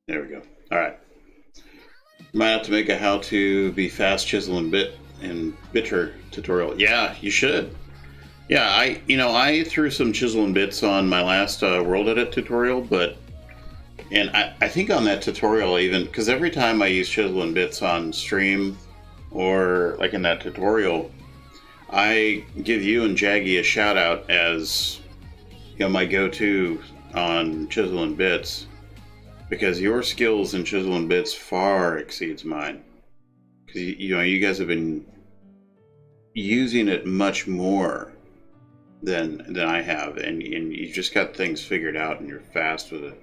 There we go. All right. Might have to make a how to be fast chisel and bitter tutorial. Yeah, you should. Yeah, I threw some chisel and bits on my last Worldedit tutorial, and I think on that tutorial even, because every time I use chisel and bits on stream, or like in that tutorial, I give you and Jaggy a shout out as, you know, my go-to on Chisel and Bits, because your skills in Chisel and Bits far exceeds mine. Because you know, you guys have been using it much more than I have, and you just got things figured out, and you're fast with it.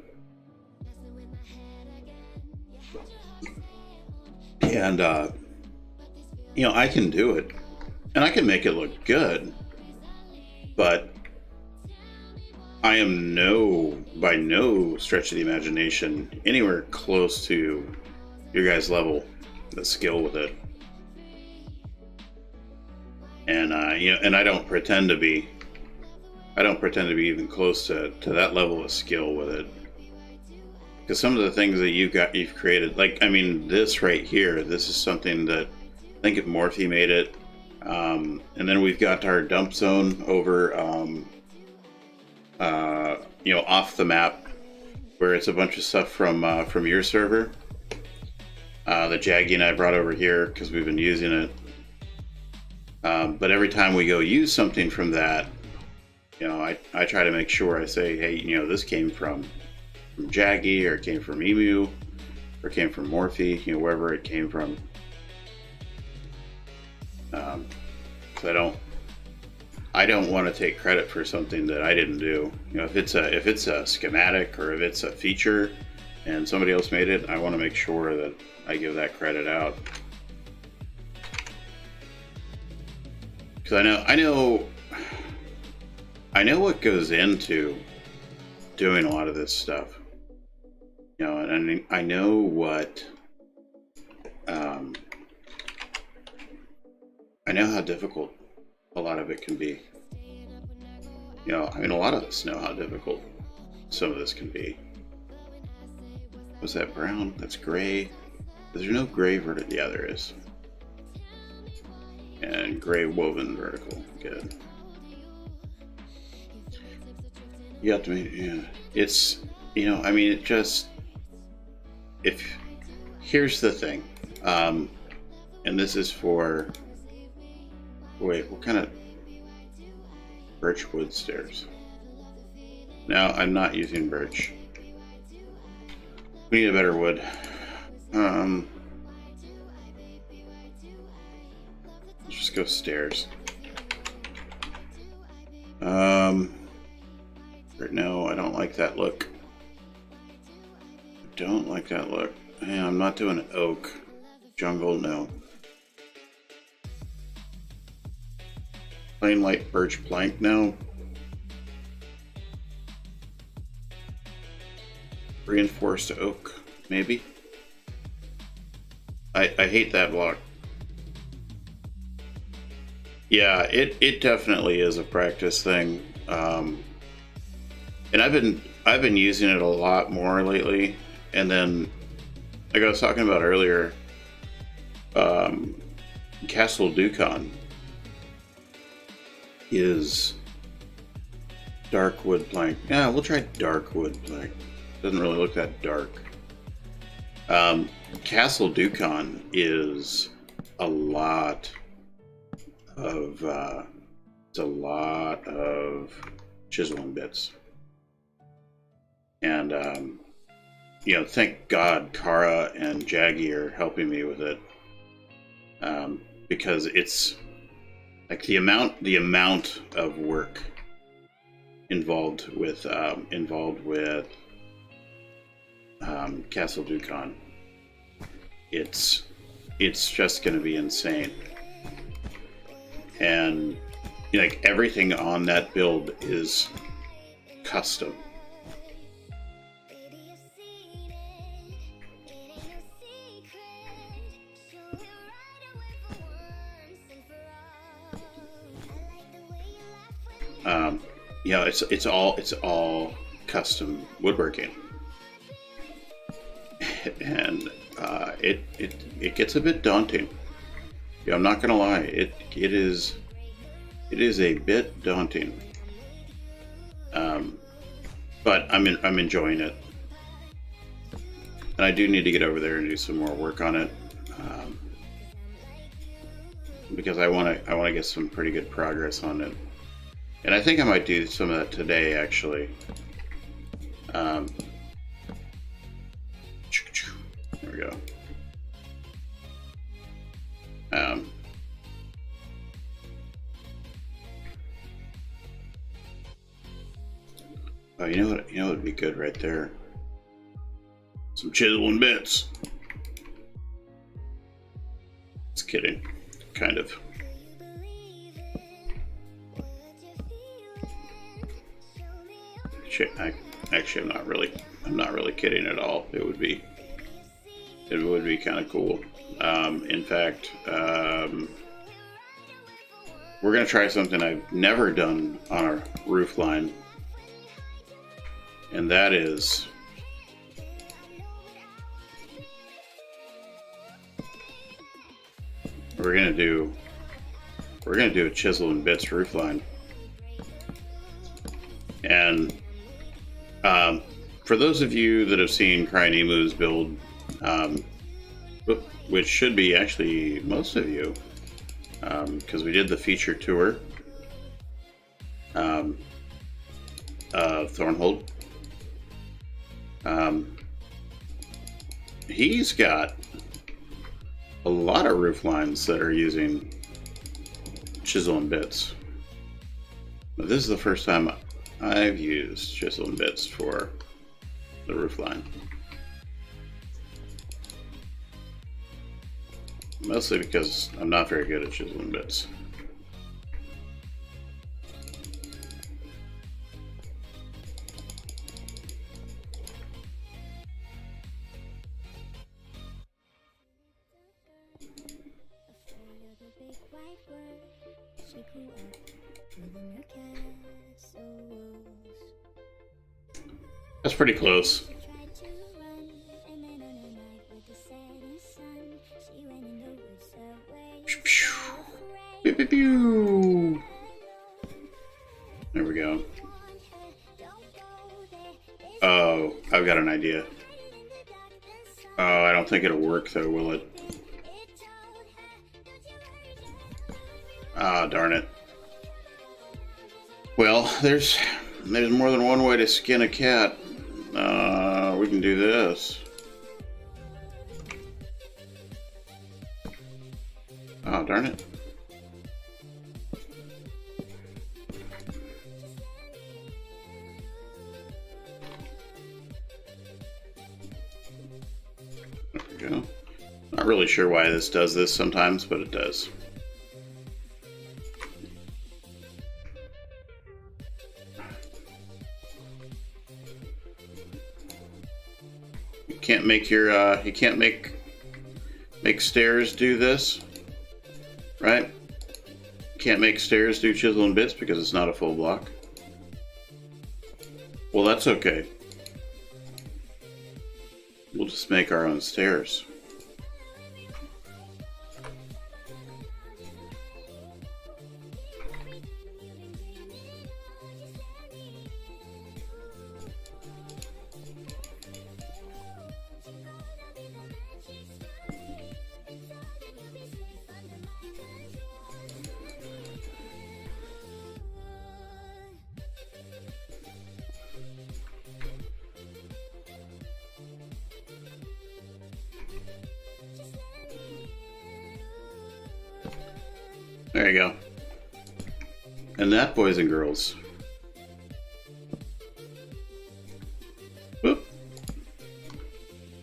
And you know, I can do it, and I can make it look good, but I am by no stretch of the imagination anywhere close to your guys' level, the skill with it. And you know, and I don't pretend to be even close to that level of skill with it. Because some of the things that you've created, like, I mean, this right here, this is something that I think Morphe made it. And then we've got our dump zone over, you know, off the map, where it's a bunch of stuff from your server that Jaggy and I brought over here because we've been using it. But every time we go use something from that, you know, I try to make sure I say, hey, you know, this came from Jaggy, or it came from Emu, or it came from Morphe, you know, wherever it came from. So I don't want to take credit for something that I didn't do. You know, if it's a schematic, or if it's a feature and somebody else made it, I want to make sure that I give that credit out. Because I know what goes into doing a lot of this stuff. You know, and I know what, I know how difficult a lot of it can be. You know, I mean, a lot of us know how difficult some of this can be. Was that brown? That's gray. Is there no gray vertical? Yeah, there is. And gray woven vertical. Good. You have to make, yeah. It's, you know, I mean, it just, here's the thing, and this is for, wait, what kind of birch wood stairs? No, I'm not using birch. We need a better wood. Let's just go stairs. Right now, I don't like that look. Don't like that look. Hey, I'm not doing oak. Jungle, no. Plain light birch plank, no. Reinforced oak, maybe. I hate that block. Yeah, it definitely is a practice thing. And I've been using it a lot more lately. And then, like I was talking about earlier, Castle Dukan is dark wood plank. Yeah, we'll try dark wood plank. Doesn't really look that dark. Castle Dukan is a lot of chisel and bits. And you know, thank God Kara and Jaggy are helping me with it, because it's like the amount of work involved with Castle Dukan. It's just going to be insane, and like everything on that build is custom. You know, it's all custom woodworking, and it gets a bit daunting. Yeah, I'm not gonna lie, it is a bit daunting. But I'm enjoying it, and I do need to get over there and do some more work on it. because I want to get some pretty good progress on it, and I think I might do some of that today actually. There we go. Oh, you know what? You know what would be good right there. Some chisel and bits. Just kidding, kind of. Actually, I'm not really kidding at all. It would be kind of cool. In fact, we're gonna try something I've never done on our roof line, and that is we're gonna do a chisel and bits roof line. And for those of you that have seen Crying Emu's build, which should be actually most of you, because we did the feature tour of Thornhold. He's got a lot of roof lines that are using chisel and bits. But this is the first time I've used chisel and bits for the roof line. Mostly because I'm not very good at chisel and bits. That's pretty close. Pew, pew, pew. There we go. Oh, I've got an idea. Oh, I don't think it'll work though, will it? Ah, darn it. Well, there's more than one way to skin a cat. We can do this. Oh, darn it. There we go. Not really sure why this does this sometimes, but it does. Can't make your you can't make stairs do this, right? Can't make stairs do chisel and bits because it's not a full block. Well, that's okay. We'll just make our own stairs. There you go. And that, boys and girls. Whoop.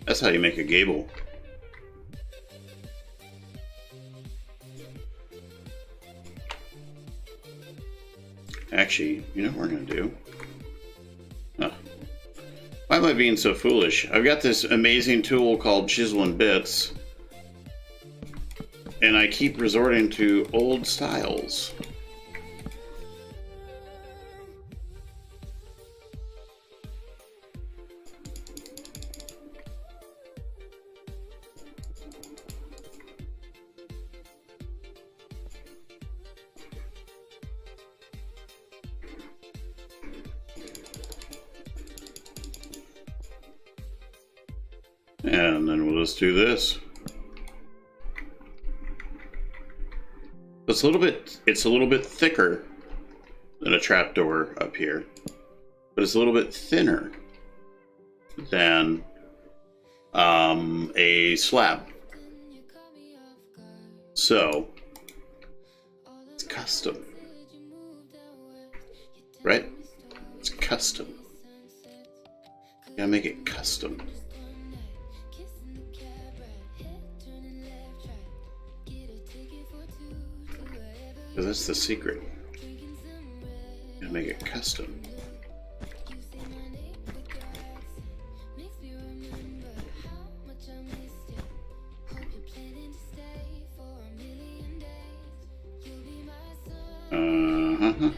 That's how you make a gable. Actually, you know what we're going to do? Oh. Why am I being so foolish? I've got this amazing tool called Chisel and Bits. And I keep resorting to old styles. And then we'll just do this. It's a little bit thicker than a trapdoor up here, but it's a little bit thinner than a slab. So it's custom, right? It's custom. You gotta make it custom. Because that's the secret. You gotta make it custom. Uh-huh.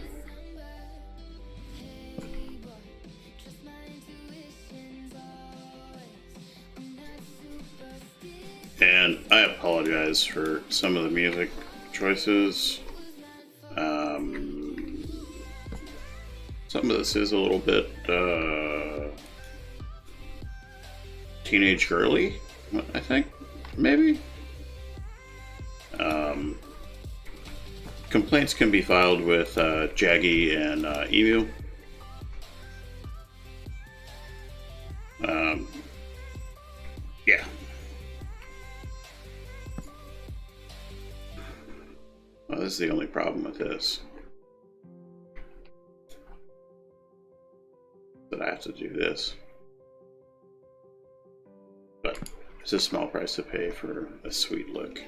And I apologize for some of the music choices. Some of this is a little bit teenage girly, I think, maybe. Complaints can be filed with Jaggy and Emu. Yeah. Well, this is the only problem with this. That I have to do this. But it's a small price to pay for a sweet look.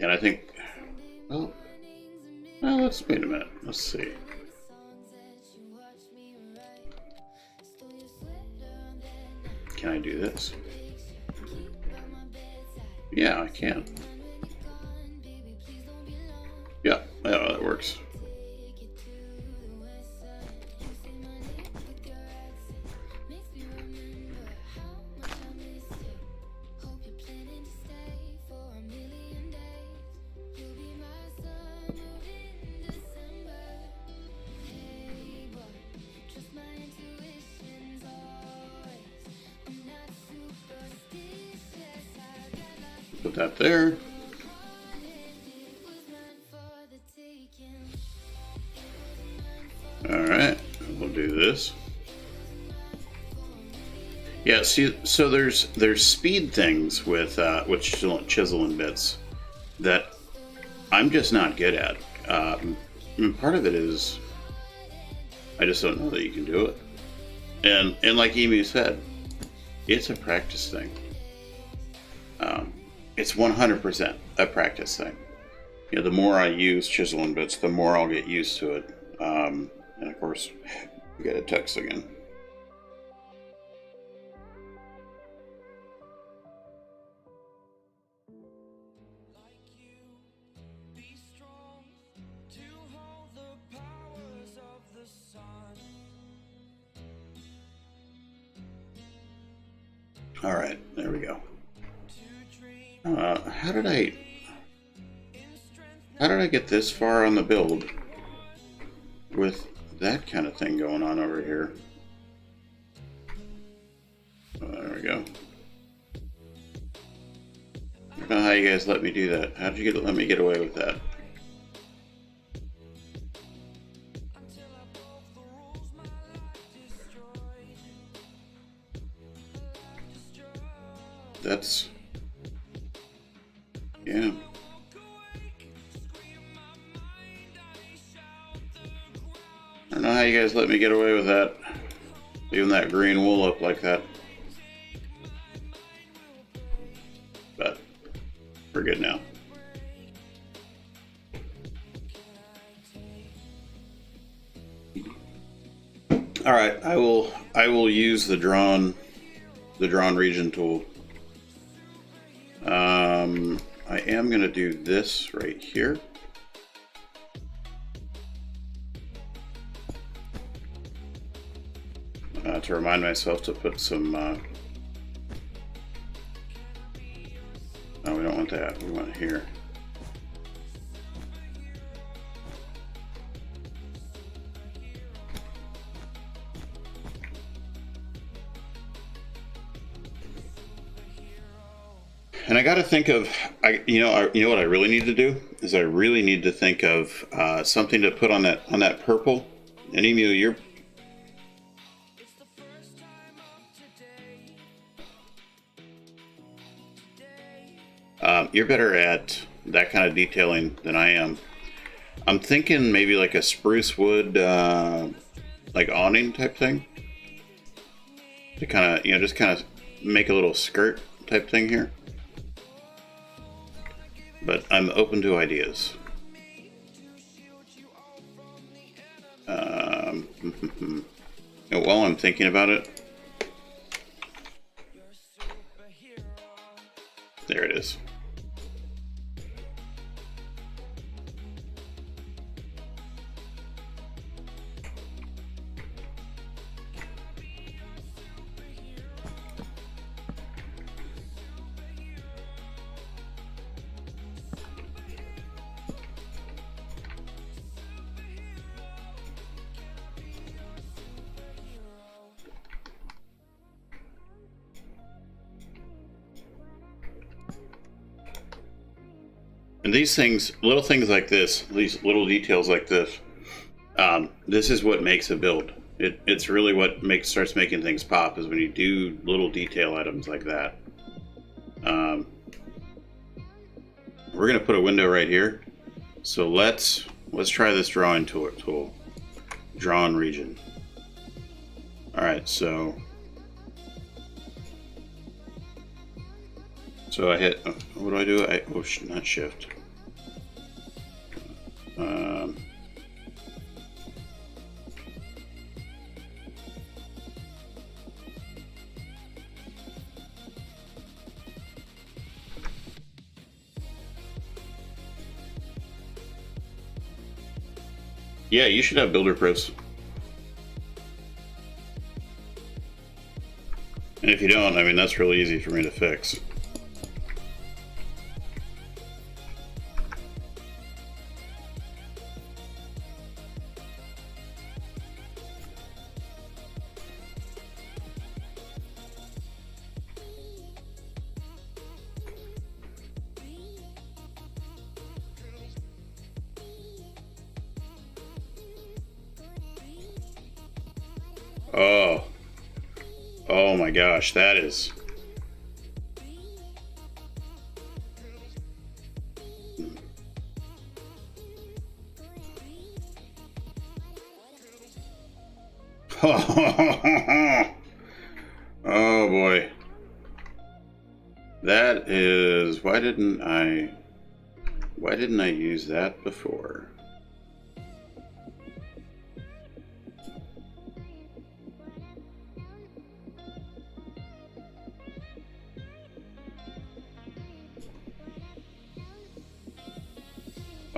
And I think, well, let's wait a minute. Let's see. Can I do this? Yeah, I can. Yeah, that works. Put that there. Alright, we'll do this. Yeah, see, so there's speed things with chisel and bits that I'm just not good at. And part of it is I just don't know that you can do it. And like Emu said, it's a practice thing. It's 100% a practice thing. You know, the more I use chisel and bits, the more I'll get used to it. And of course, we get a text again. All right, there we go. How did I get this far on the build with that kind of thing going on over here? There we go. I don't know how you guys let me do that. How did you let me get away with that? That's... yeah. I don't know how you guys let me get away with that. Leaving that green wool up like that. But we're good now. All right, I will use the drawn region tool. I am going to do this right here. To remind myself to put some, oh, we don't want that, we want it here. And I got to think of, you know what I really need to do is I really need to think of something to put on that purple. And Emu, you're better at that kind of detailing than I am. I'm thinking maybe like a spruce wood, like awning type thing. To kind of, just kind of make a little skirt type thing here. But I'm open to ideas. While I'm thinking about it, there it is. And these things, little things like this, these little details like this, this is what makes a build. It's really what starts making things pop, is when you do little detail items like that. We're gonna put a window right here. So let's try this drawing tool. Draw in region. All right, so I hit. What do I do? Not shift. Yeah, you should have builder proofs. And if you don't, I mean, that's really easy for me to fix. Oh my gosh, that is... Oh boy. That is... Why didn't I use that before?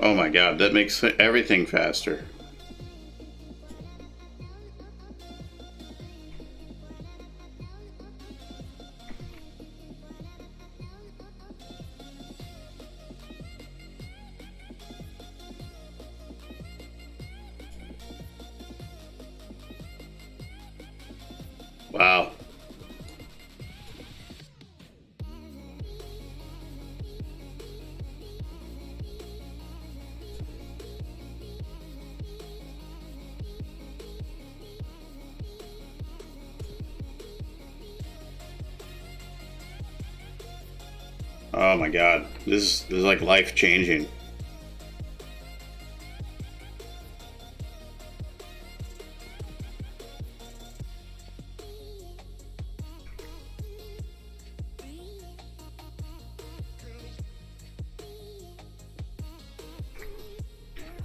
Oh my god, that makes everything faster. Wow. Oh my god, this is like life changing.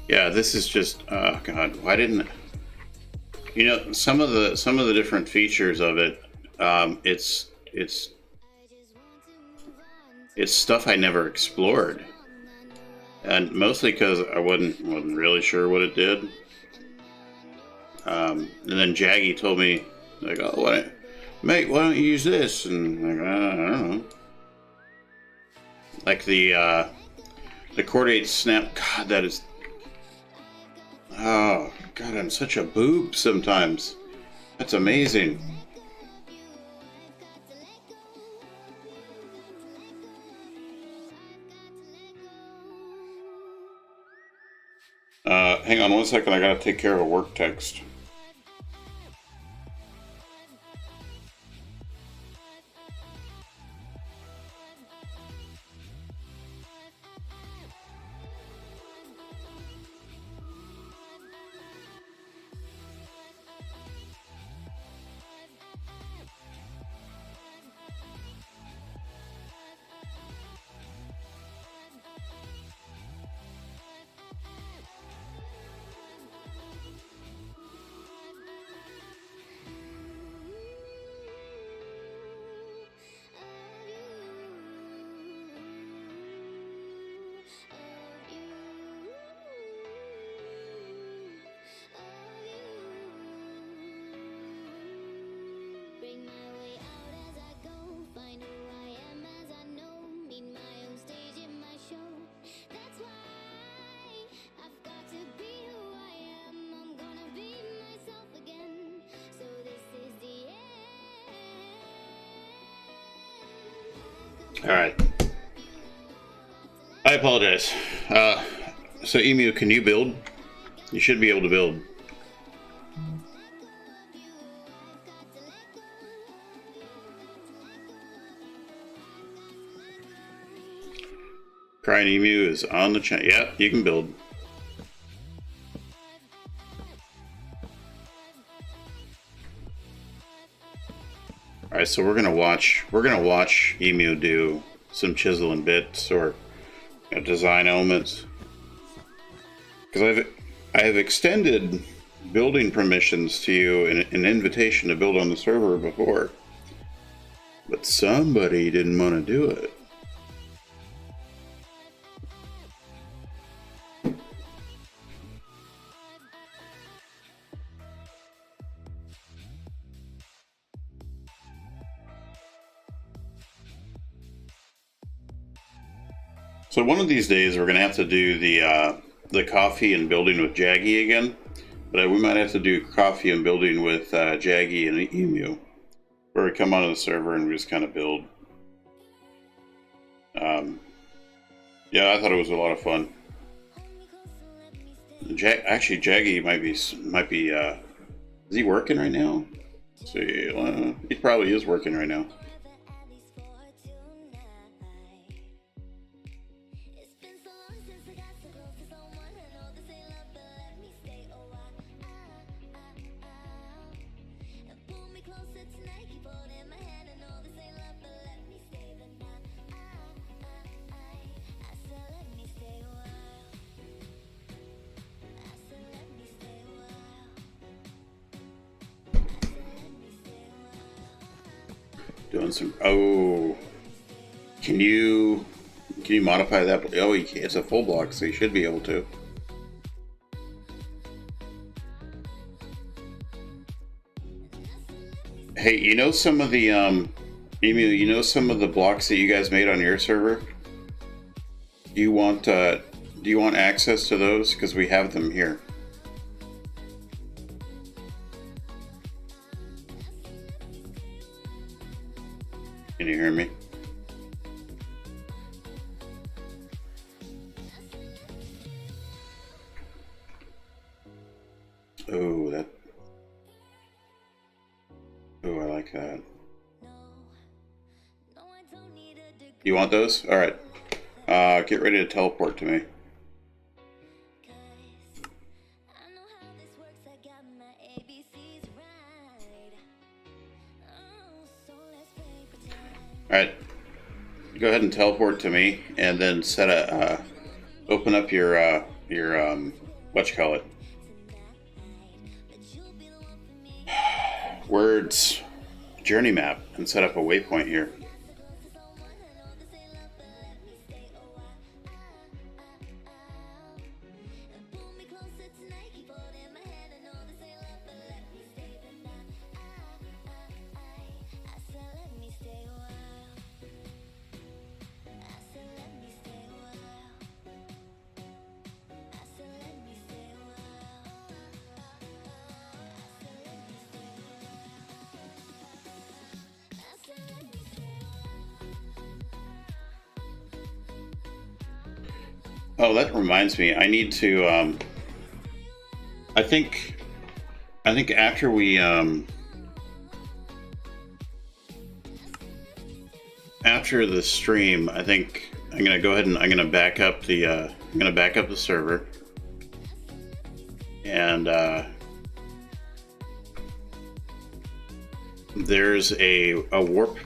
Yeah, this is just, oh god, why didn't, some of the different features of it, it's stuff I never explored, and mostly because I wasn't really sure what it did. And then Jaggy told me, like, oh, mate, why don't you use this? And I'm like, I don't know. Like the chordate snap. God, that is. Oh God, I'm such a boob sometimes. That's amazing. Hang on 1 second. I gotta take care of a work text. Alright. I apologize. So Emu, can you build? You should be able to build. Crying Emu is on the channel. Yeah, you can build. Alright, so we're gonna watch Emu do some chisel and bits or design elements. Because I have extended building permissions to you and an invitation to build on the server before. But somebody didn't want to do it. So one of these days we're gonna have to do the coffee and building with Jaggy again, but we might have to do coffee and building with Jaggy and Emu, where we come onto the server and we just kind of build. Yeah, I thought it was a lot of fun. Actually, Jaggy might be. Is he working right now? Let's see, he probably is working right now. Doing some. Oh, can you modify that? Oh, you can. It's a full block, so you should be able to. Hey, you know some of the Emu. You know some of the blocks that you guys made on your server. Do you want access to those? Because we have them here. Can you hear me? Oh, that. Oh, I like that. You want those? All right. Get ready to teleport to me. Alright, go ahead and teleport to me, and then set a, open up your what you call it? Words journey map, and set up a waypoint here. Oh, that reminds me. I need to I think after we after the stream, I think I'm gonna go ahead and I'm gonna back up the server, and there's a warp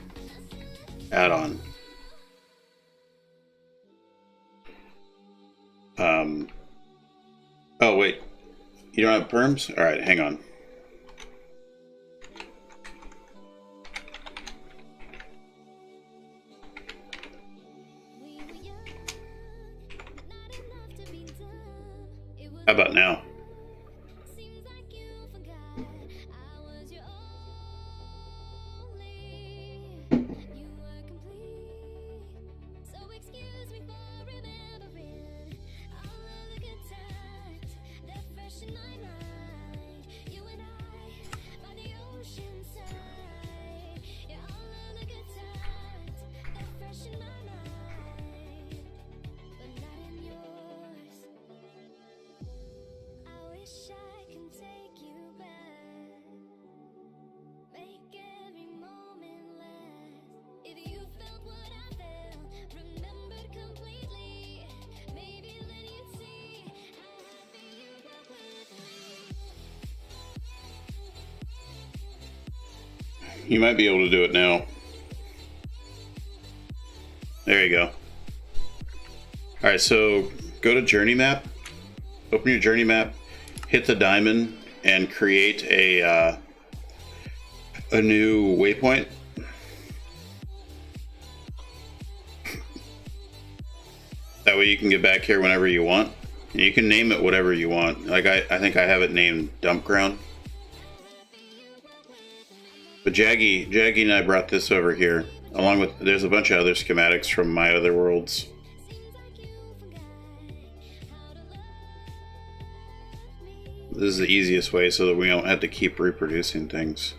add-on. Oh wait, you don't have perms? All right, hang on. How about now? You might be able to do it now. There you go. All right, so go to journey map, open your journey map, hit the diamond, and create a new waypoint. That way you can get back here whenever you want. And you can name it whatever you want. Like I think I have it named Dump Ground. But Jaggy and I brought this over here, along with, there's a bunch of other schematics from my other worlds. This is the easiest way so that we don't have to keep reproducing things.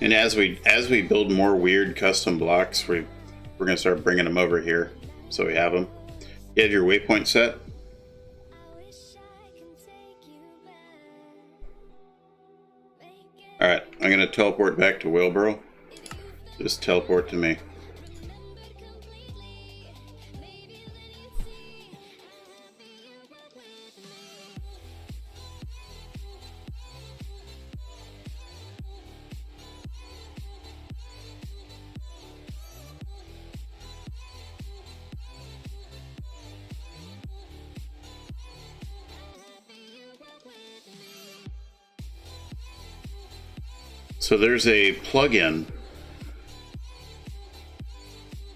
And as we build more weird custom blocks, we're going to start bringing them over here, so we have them. You have your waypoint set. Alright, I'm going to teleport back to WhaleBorough. Just teleport to me. So there's a plugin,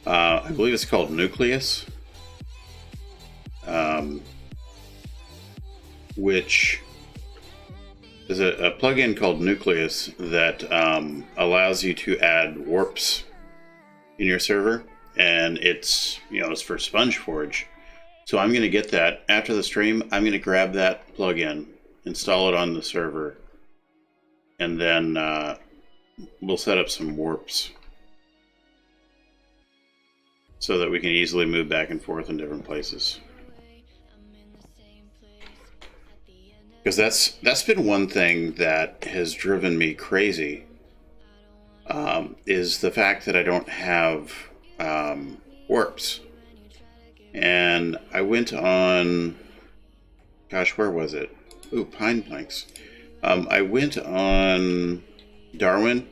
I believe it's called Nucleus, which is a plugin called Nucleus that allows you to add warps in your server, and it's for SpongeForge. So I'm going to get that after the stream. I'm going to grab that plugin, install it on the server, and then we'll set up some warps so that we can easily move back and forth in different places. Because that's been one thing that has driven me crazy, is the fact that I don't have warps. And I went on, gosh, where was it? Ooh, Pine Planks. I went on Darwin,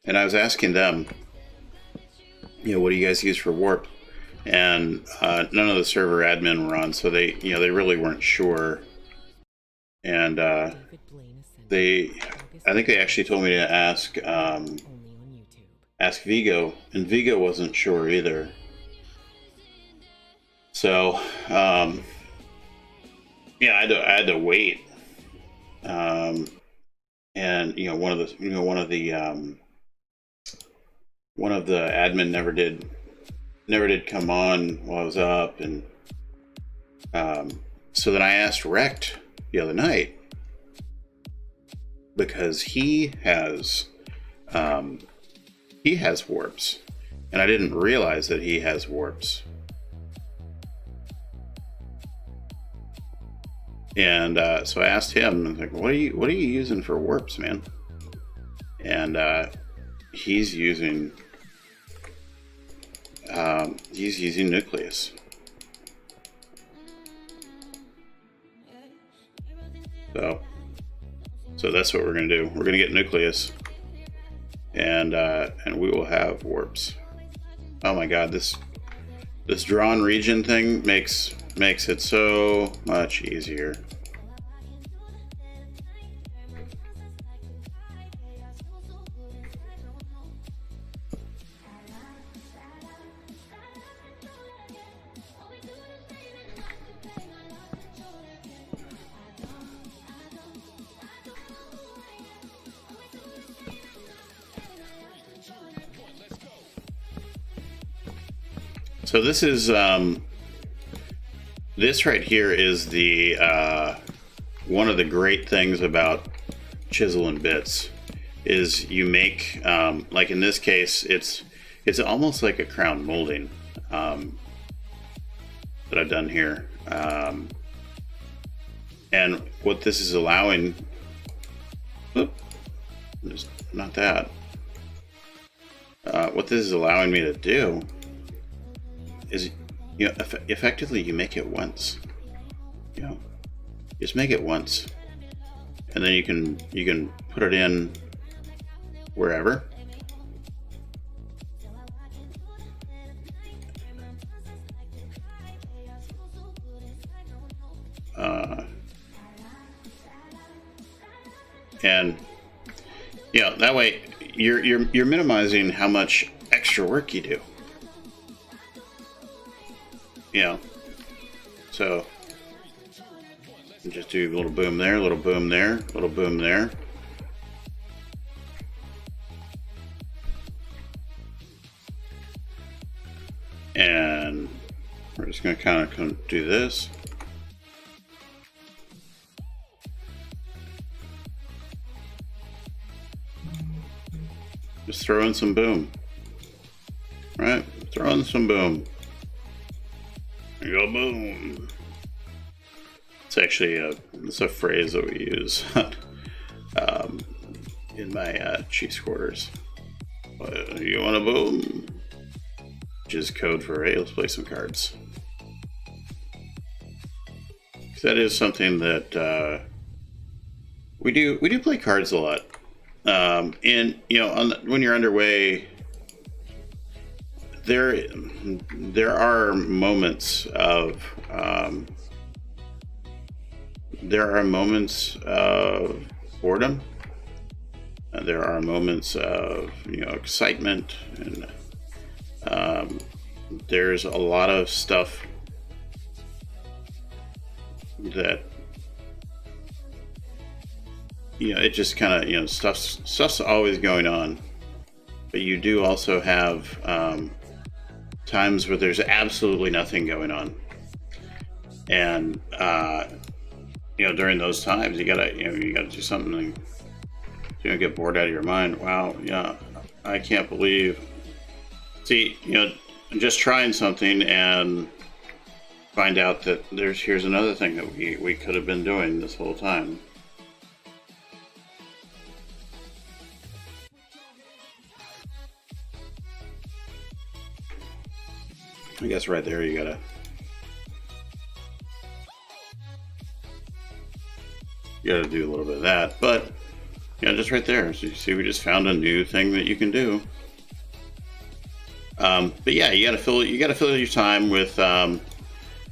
and I was asking them, what do you guys use for warp? And none of the server admin were on, so they really weren't sure. And I think they actually told me to ask Vigo, and Vigo wasn't sure either. So I had to wait. And one of the admin never did come on while I was up, and so then I asked Rect the other night, because he has he has warps, and I didn't realize that he has warps. And so I asked him, I was like, what are you using for warps, man? And he's using nucleus. So that's what we're gonna do. We're gonna get nucleus, and we will have warps. Oh my god, this drawn region thing makes it so much easier. So this is this right here is the one of the great things about Chisel and Bits is you make like in this case it's almost like a crown molding that I've done here, and what this is allowing, not that, what this is allowing me to do is, you know, effectively you make it once, you know, just make it once, and then you can put it in wherever. And you know, that way you're minimizing how much extra work you do. You know, so just do a little boom there, a little boom there, a little boom there. And we're just going to kind of do this. Just throw in some boom. Right? Throw in some boom. There you go, boom. It's actually it's a phrase that we use in my Chiefs quarters. You want a boom? Which is code for, hey, let's play some cards. That is something that we do play cards a lot. And you know, when you're underway, there are moments of boredom. There are moments of, you know, excitement, and there's a lot of stuff that, you know, it just kind of, you know, stuff's always going on, but you do also have times where there's absolutely nothing going on, and you know, during those times you gotta do something to, you know, get bored out of your mind. Wow, yeah, I can't believe. See, you know, just trying something and find out that here's another thing that we could have been doing this whole time. I guess right there you gotta do a little bit of that, but yeah, just right there. So you see, we just found a new thing that you can do. But yeah, you gotta fill your time with you know,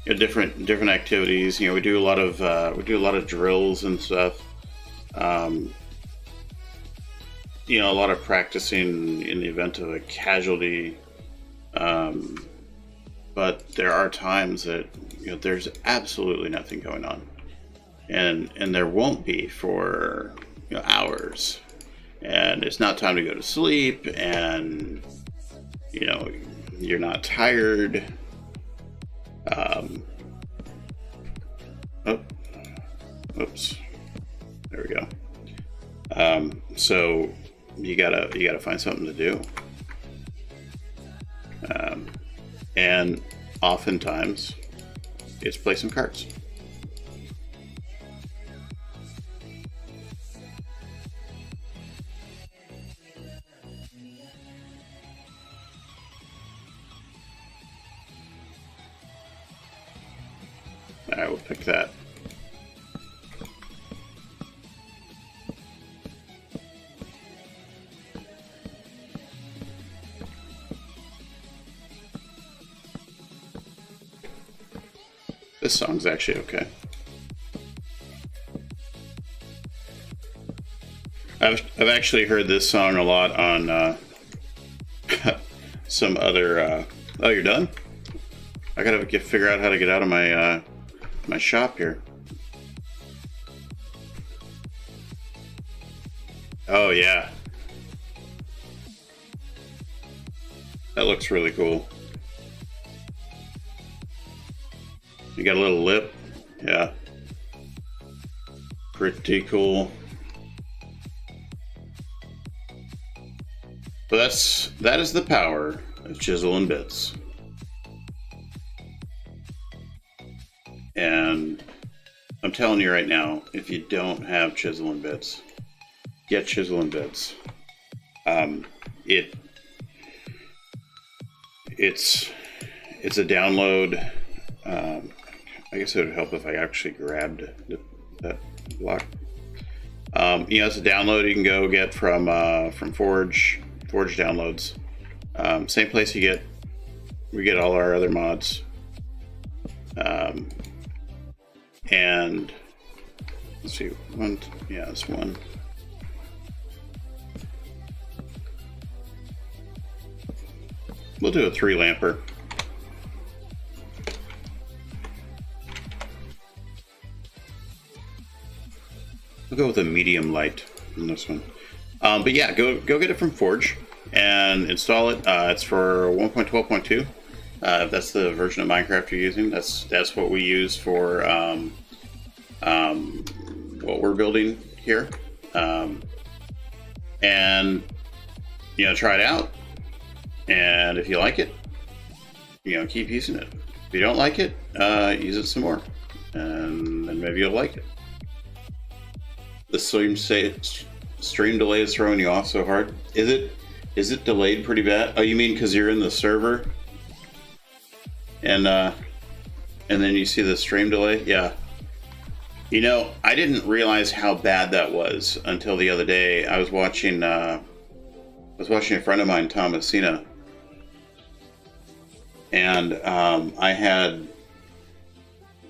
different activities. You know, we do a lot of drills and stuff. You know, a lot of practicing in the event of a casualty. But there are times that, you know, there's absolutely nothing going on, and there won't be for, you know, hours, and it's not time to go to sleep, and, you know, you're not tired. Oops, there we go. So, you you gotta find something to do. And oftentimes it's play some cards. I will pick that. This song's actually okay. I've actually heard this song a lot on some other. Oh, you're done? I gotta figure out how to get out of my my shop here. Oh yeah, that looks really cool. You got a little lip, yeah, pretty cool. But that is the power of Chisel and Bits. And I'm telling you right now, if you don't have Chisel and Bits, get Chisel and Bits. It's a download. I guess it would help if I actually grabbed that block. It's a download you can go get from Forge downloads. Same place we get all our other mods. And let's see, it's one. We'll do a 3-lamper. We'll go with a medium light on this one. But yeah, go get it from Forge and install it. It's for 1.12.2. If that's the version of Minecraft you're using, that's what we use for what we're building here. And try it out. And if you like it, keep using it. If you don't like it, use it some more, and then maybe you'll like it. The stream delay is throwing you off so hard. Is it delayed pretty bad? Oh, you mean because you're in the server, and then you see the stream delay? Yeah. I didn't realize how bad that was until the other day. I was watching a friend of mine, Thomasina, and I had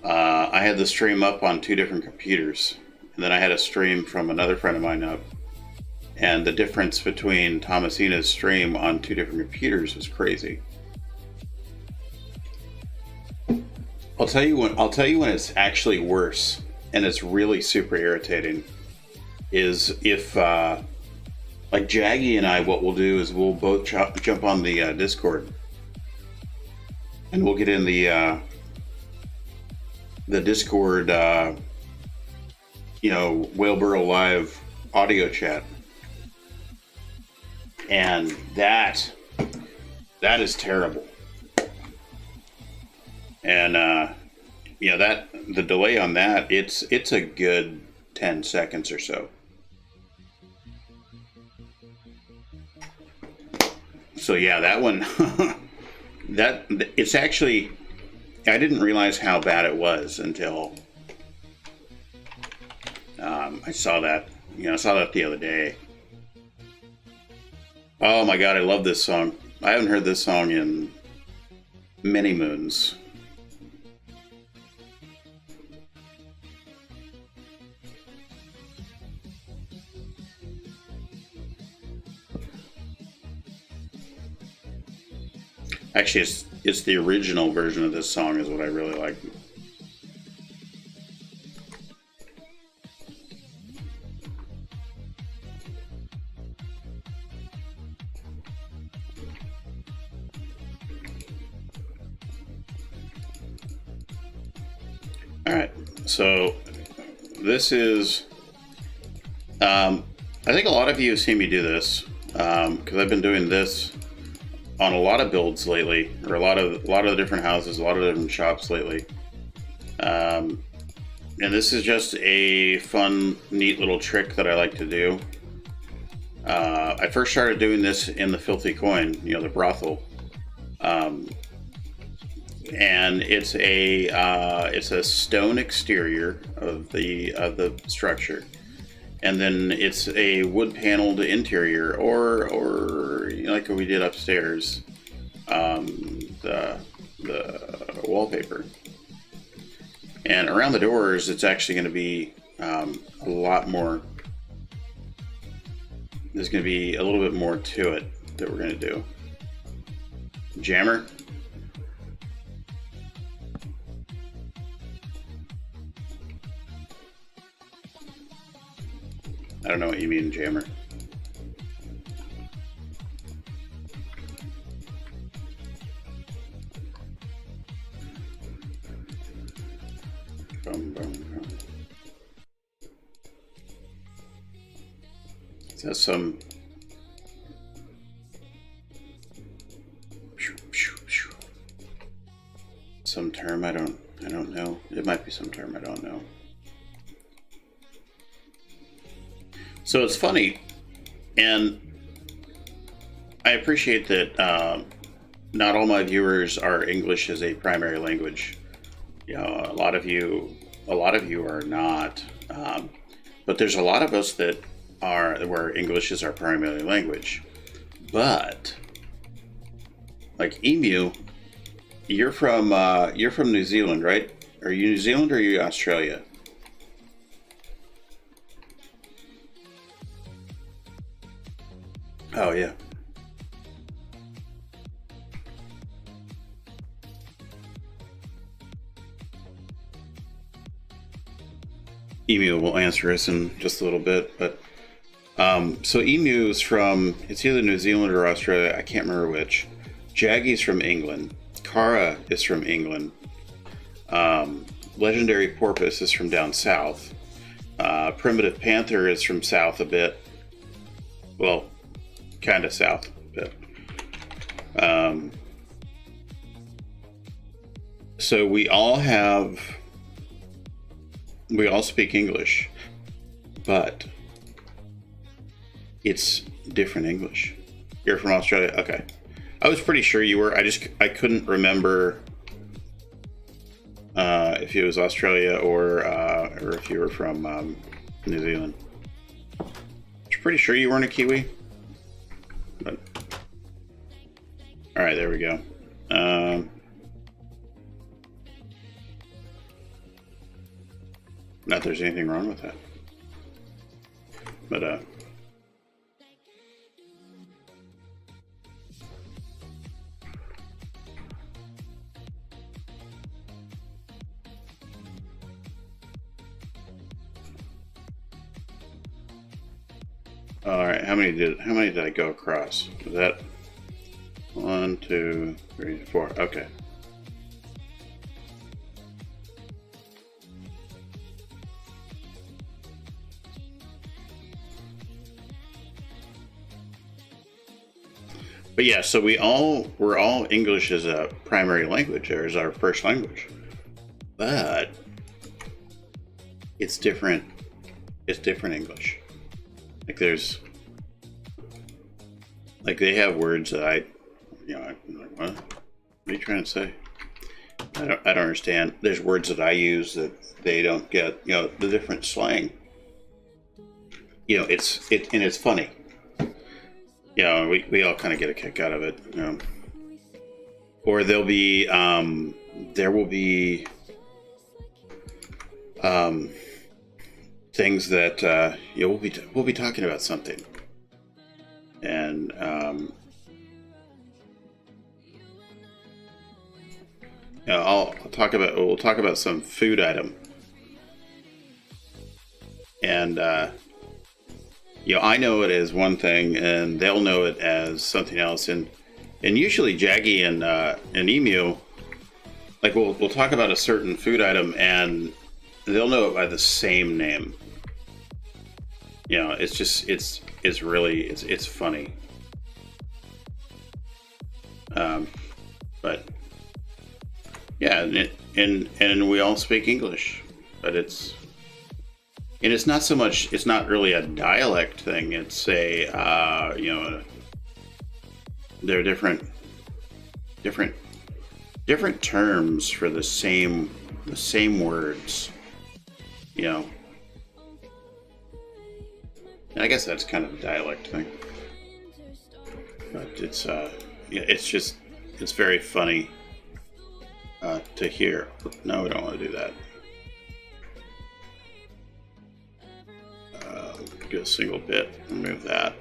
the stream up on 2 different computers, and then I had a stream from another friend of mine up, and the difference between Thomasina's stream on 2 different computers was crazy. I'll tell you when it's actually worse, and it's really super irritating, is if like Jaggy and I, what we'll do is we'll both jump on the Discord, and we'll get in the Discord, WhaleBorough live audio chat, and that is terrible. And that the delay on that, it's a good 10 seconds or so. So yeah, that one, it's actually, I didn't realize how bad it was until I saw that. I saw that the other day. Oh my god, I love this song. I haven't heard this song in many moons. Actually, it's the original version of this song is what I really like. All right, so this is I think a lot of you have seen me do this because I've been doing this on a lot of builds lately, or a lot of the different houses, a lot of different shops lately. And this is just a fun, neat little trick that I like to do. I first started doing this in the Filthy Coin, you know, the brothel, and it's a stone exterior of the structure, and then it's a wood paneled interior, or you know, like we did upstairs, the wallpaper. And around the doors, it's actually going to be a lot more. There's going to be a little bit more to it that we're going to do. Jammer. I don't know what you mean, jammer. Is that some term? I don't know. It might be some term I don't know. So it's funny, and I appreciate that not all my viewers are English as a primary language. You know, a lot of you are not, but there's a lot of us that are where English is our primary language. But like Emu, you're from New Zealand, right? Are you New Zealand or are you Australia? Oh yeah. Emu will answer us in just a little bit, but so Emu is from, it's either New Zealand or Australia, I can't remember which. Jaggy's from England. Kara is from England. Legendary Porpoise is from down south. Primitive Panther is from south a bit. Well, kind of south a bit. So we all speak English, but it's different English. You're from Australia? Okay. I was pretty sure you were. I couldn't remember if it was Australia or if you were from New Zealand. I was pretty sure you weren't a Kiwi. But all right, there we go. Not that there's anything wrong with that, but all right. How many did I go across? Was that 1, 2, 3, 4? Okay. But yeah, so we're all English as a primary language, or as our first language. But it's different. It's different English. Like they have words that I'm like, what are you trying to say? I don't understand. There's words that I use that they don't get. You know, the different slang. You know, it's funny. You know, we all kind of get a kick out of it. You know. Or there will be things that we'll be talking about something, and we'll talk about some food item, and I know it as one thing, and they'll know it as something else, and usually Jaggy and Emu, like we'll talk about a certain food item, and they'll know it by the same name. you know, it's just it's really it's funny. But yeah, and we all speak English, but it's not so much. It's not really a dialect thing. It's a you know, there are different terms for the same words. You know, and I guess that's kind of a dialect thing. But it's yeah, it's very funny to hear. No, we don't want to do that. Get a single bit, remove that.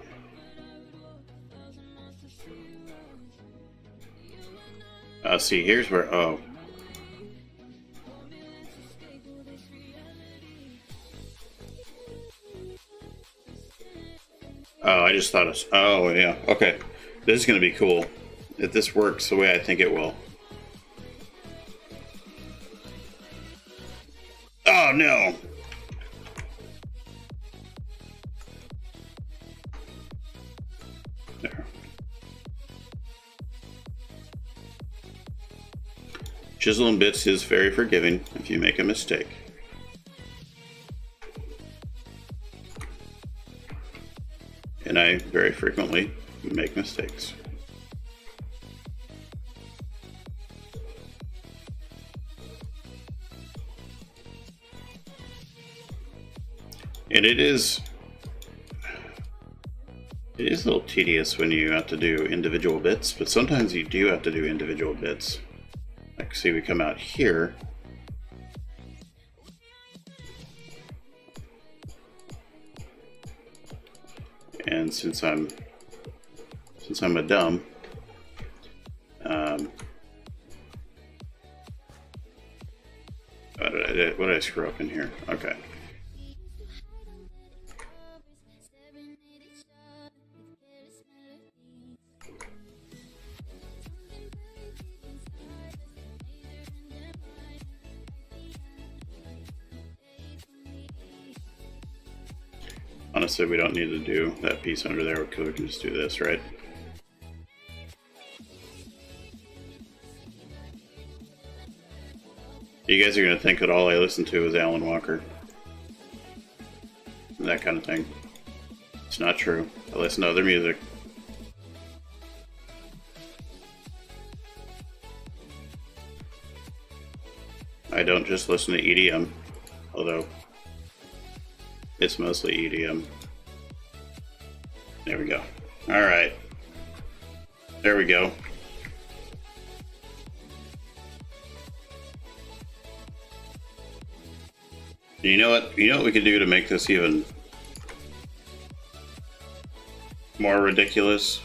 See, here's where, oh. Oh, I just thought it's, oh yeah, okay. This is going to be cool. If this works the way I think it will. Oh no! There. Chisel and Bits is very forgiving if you make a mistake. And I very frequently make mistakes. And it is a little tedious when you have to do individual bits, but sometimes you do have to do individual bits. Like, see, we come out here. And since I'm a dumb, what did I screw up in here? Okay. Honestly, we don't need to do that piece under there because we can just do this, right? You guys are going to think that all I listen to is Alan Walker. That kind of thing. It's not true. I listen to other music. I don't just listen to EDM, although it's mostly EDM. There we go. All right. There we go. You know what? You know what we could do to make this even more ridiculous?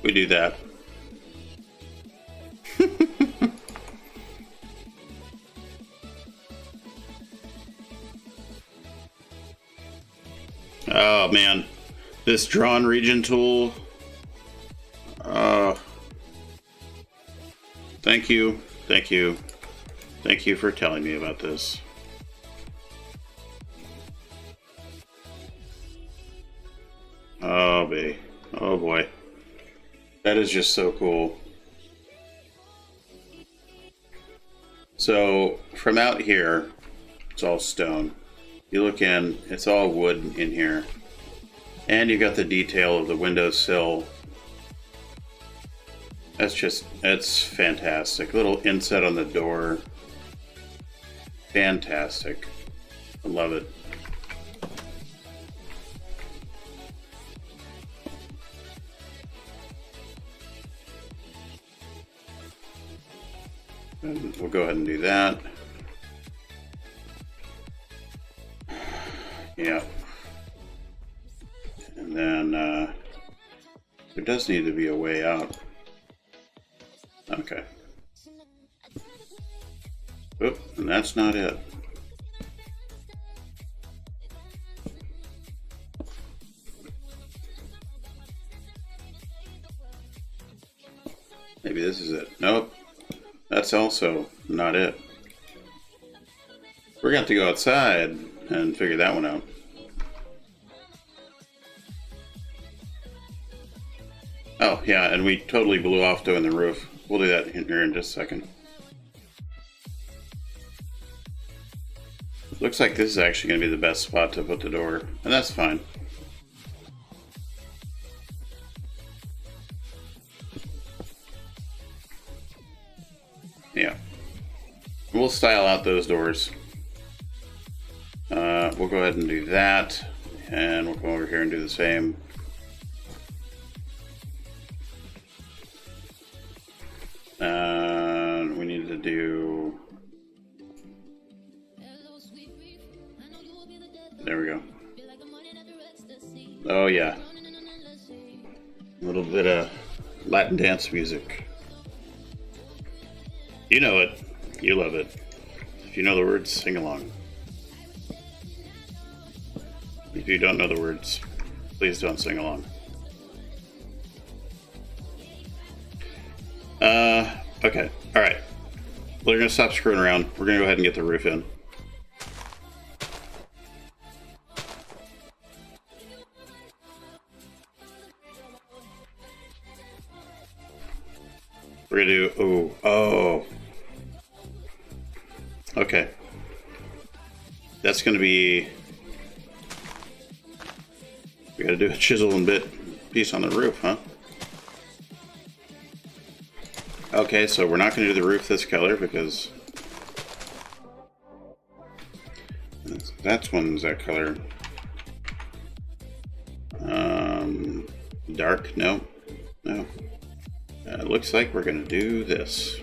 We do that. Oh man, this drawn region tool. Thank you for telling me about this. Oh boy. That is just so cool. So from out here, it's all stone. You look in, it's all wood in here. And you got the detail of the windowsill. That's fantastic. Little inset on the door. Fantastic. I love it. And we'll go ahead and do that. Yeah. then there does need to be a way out. Okay. Oop, and that's not it. Maybe this is it. Nope. That's also not it. We're going to have to go outside and figure that one out. Oh, yeah, and we totally blew off doing the roof. We'll do that here in just a second. Looks like this is actually going to be the best spot to put the door, and that's fine. Yeah. We'll style out those doors. We'll go ahead and do that, and we'll come over here and do the same. We need to do... There we go. Oh yeah. A little bit of Latin dance music. You know it. You love it. If you know the words, sing along. If you don't know the words, please don't sing along. Okay. Alright. We're going to stop screwing around. We're going to go ahead and get the roof in. We're going to do... Oh. Okay. That's going to be... We got to do a chisel and bit piece on the roof, huh? Okay, so we're not going to do the roof this color because that's one's that color. Dark? No. No. It looks like we're going to do this.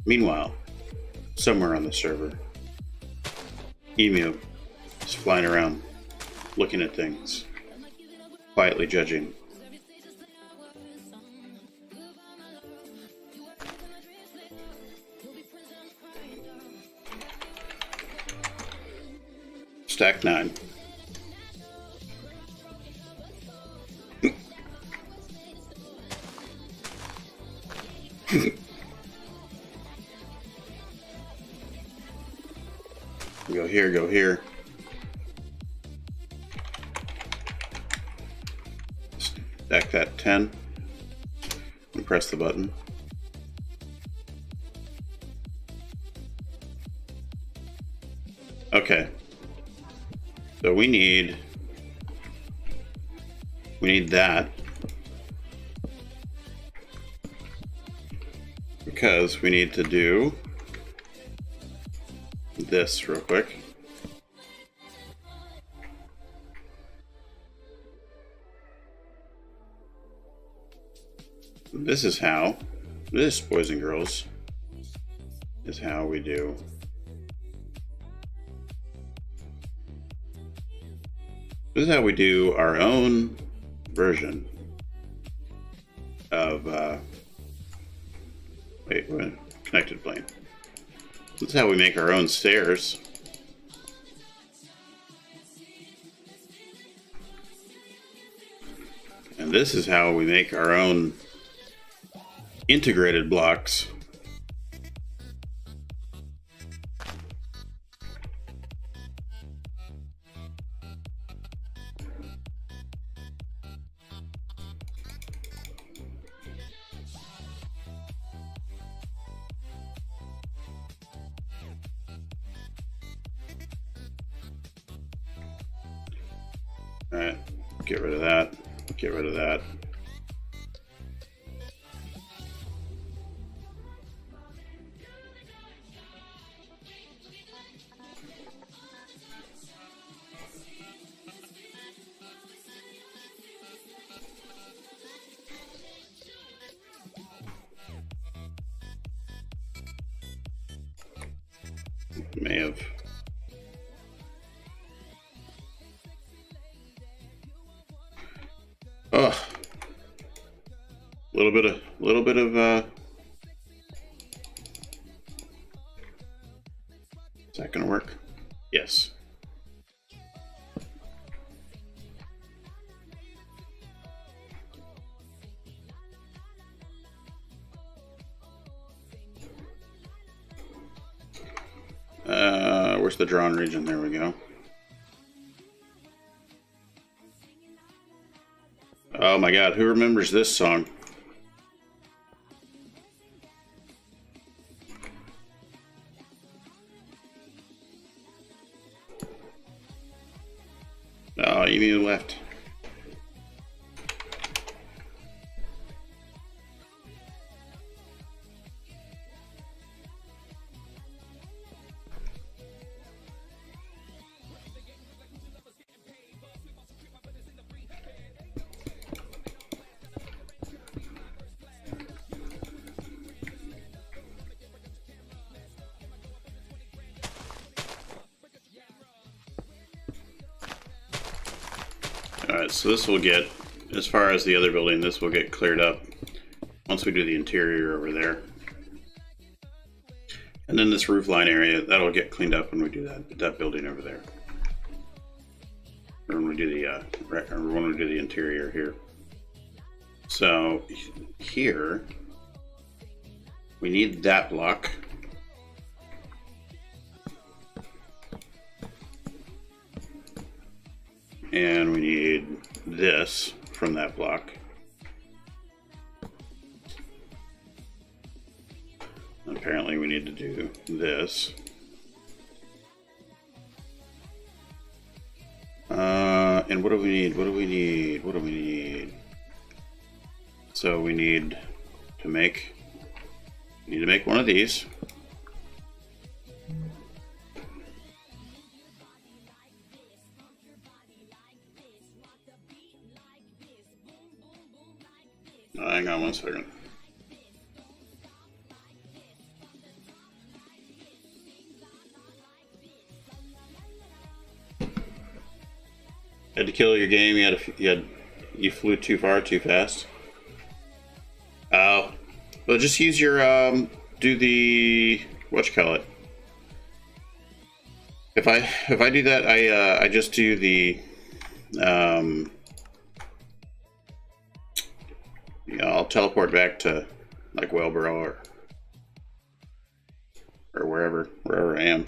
Meanwhile, somewhere on the server, Emu is flying around, looking at things, quietly judging. Stack 9. Go here, go here. Stack that 10 and press the button. Okay. So we need that because we need to do this real quick. This, boys and girls, is how we do. This is how we do our own version of, connected plane. This is how we make our own stairs. And this is how we make our own integrated blocks. Alright, get rid of that, get rid of that. May have. Oh, little bit of. Is that gonna work? Yes. Where's the drawn region? There we go. Oh my god, who remembers this song? Oh, you mean left. Alright, so this will get, as far as the other building, this will get cleared up once we do the interior over there. And then this roof line area, that'll get cleaned up when we do that building over there. Or when we do the interior here. So here we need that block. And we need this from that block. Apparently we need to do this. And what do we need? What do we need? What do we need? So we need to make one of these. Hang on one second. Had to kill your game. You flew too far, too fast. Oh, well, just use your do the whatchamacallit. If I do that, I just do the yeah, I'll teleport back to like WhaleBorough or wherever I am.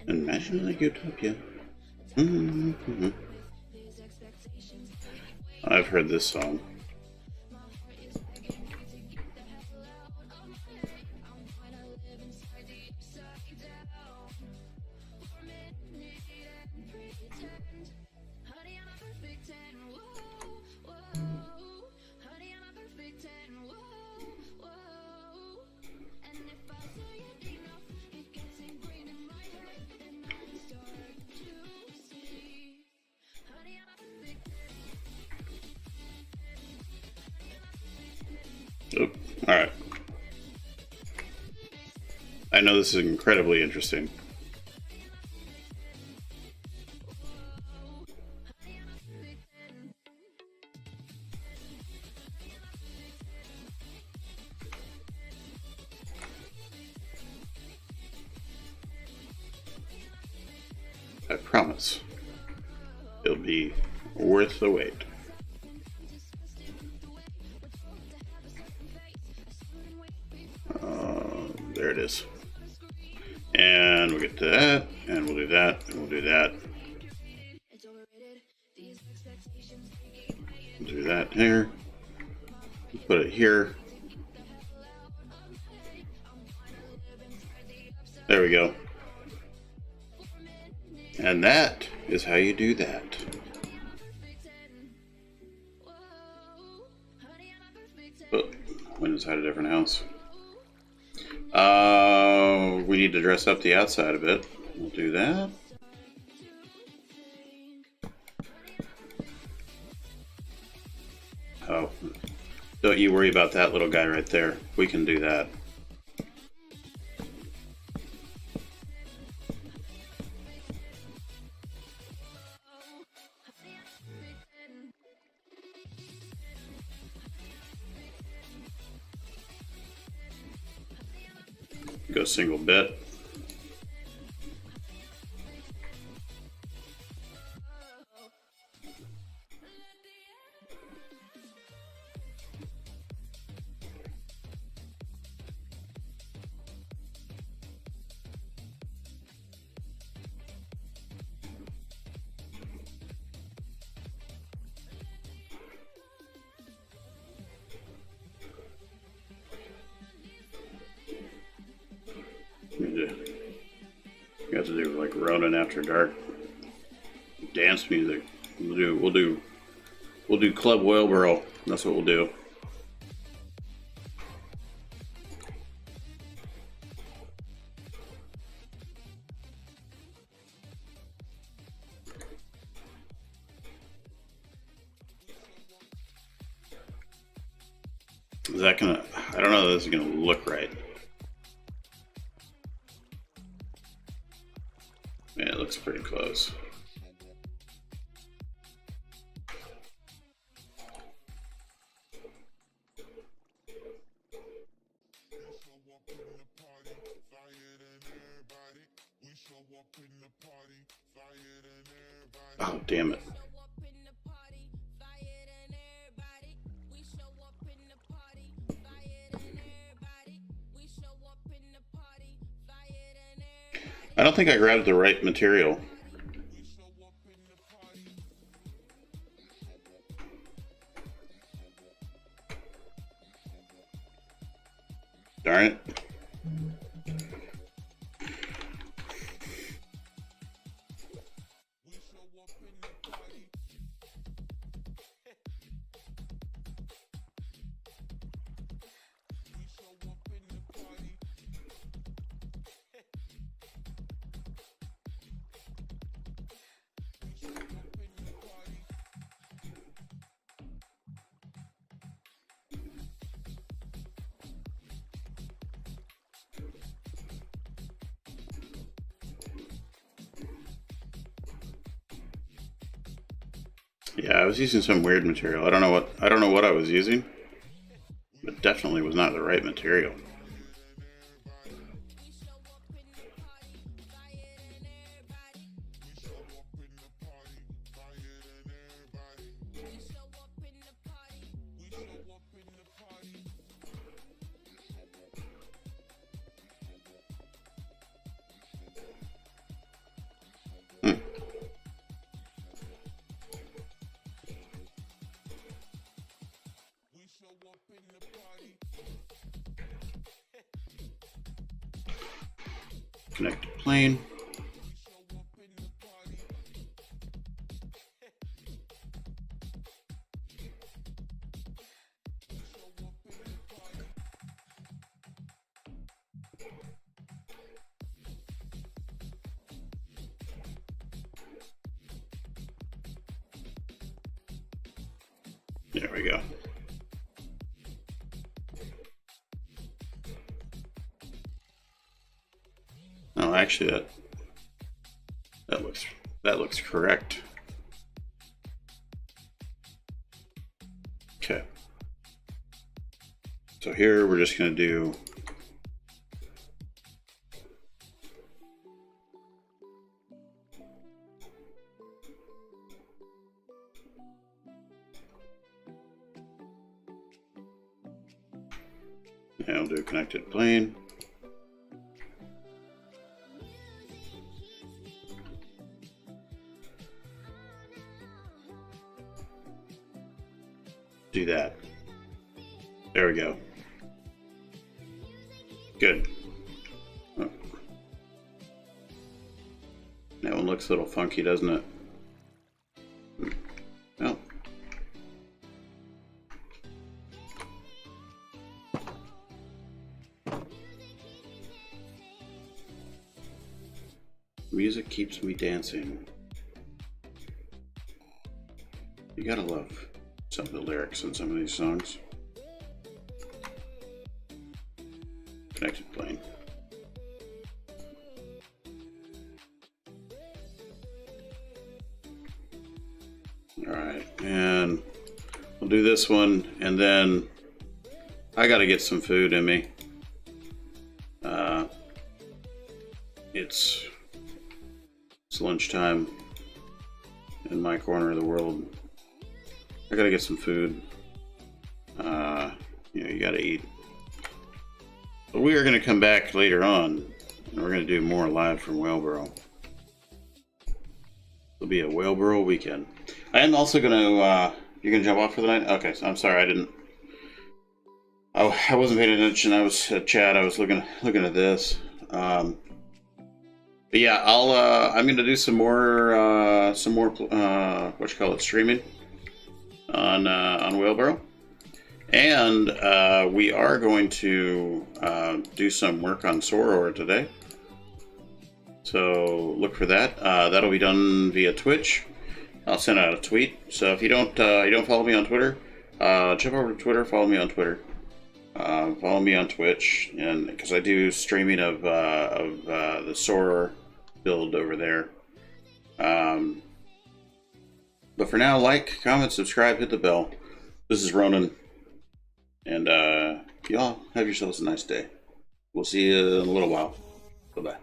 Imagine like utopia. Mm-hmm. I've heard this song. Oh, all right. I know this is incredibly interesting. I promise it'll be worth the wait. There it is. And we'll get to that, and we'll do that, and we'll do that. We'll do that here. Put it here. There we go. And that is how you do that. Went inside a different house. we need to dress up the outside a bit. We'll do that. Oh, don't you worry about that little guy right there. We can do that. Go single bit. You have to do like Ronin after dark. Dance music. We'll do Club WhaleBorough. That's what we'll do. Is that gonna, I don't know if this is gonna look right. Yeah, it looks pretty close. Oh, damn it. I don't think I grabbed the right material. Darn it. Yeah, I was using some weird material. I don't know what I was using. But definitely was not the right material. Connected plane. There we go. Oh, actually, that looks correct. Okay. So here we're just going to do and we'll do a connected plane. Do that. There we go. Good. Oh. That one looks a little funky, doesn't it? Well. Music keeps me dancing. You gotta love some of the lyrics in some of these songs. Connected plane. Alright, and we'll do this one, and then I gotta get some food in me. It's lunchtime in my corner of the world. I gotta get some food. You gotta eat. But we are gonna come back later on, and we're gonna do more live from WhaleBorough. It'll be a WhaleBorough weekend. I am also gonna. You're gonna jump off for the night? Okay, so I'm sorry, I didn't. I wasn't paying attention. I was chat. I was looking at this. But yeah, I'm gonna do some more what you call it, streaming on WhaleBorough, and we are going to do some work on Soror today. So look for that. That'll be done via Twitch. I'll send out a tweet. So if you don't follow me on Twitter, jump over to Twitter. Follow me on Twitter. Follow me on Twitch, and because I do streaming of the Soror build over there. But for now, like, comment, subscribe, hit the bell. This is Ronin, and y'all have yourselves a nice day. We'll see you in a little while. Bye bye.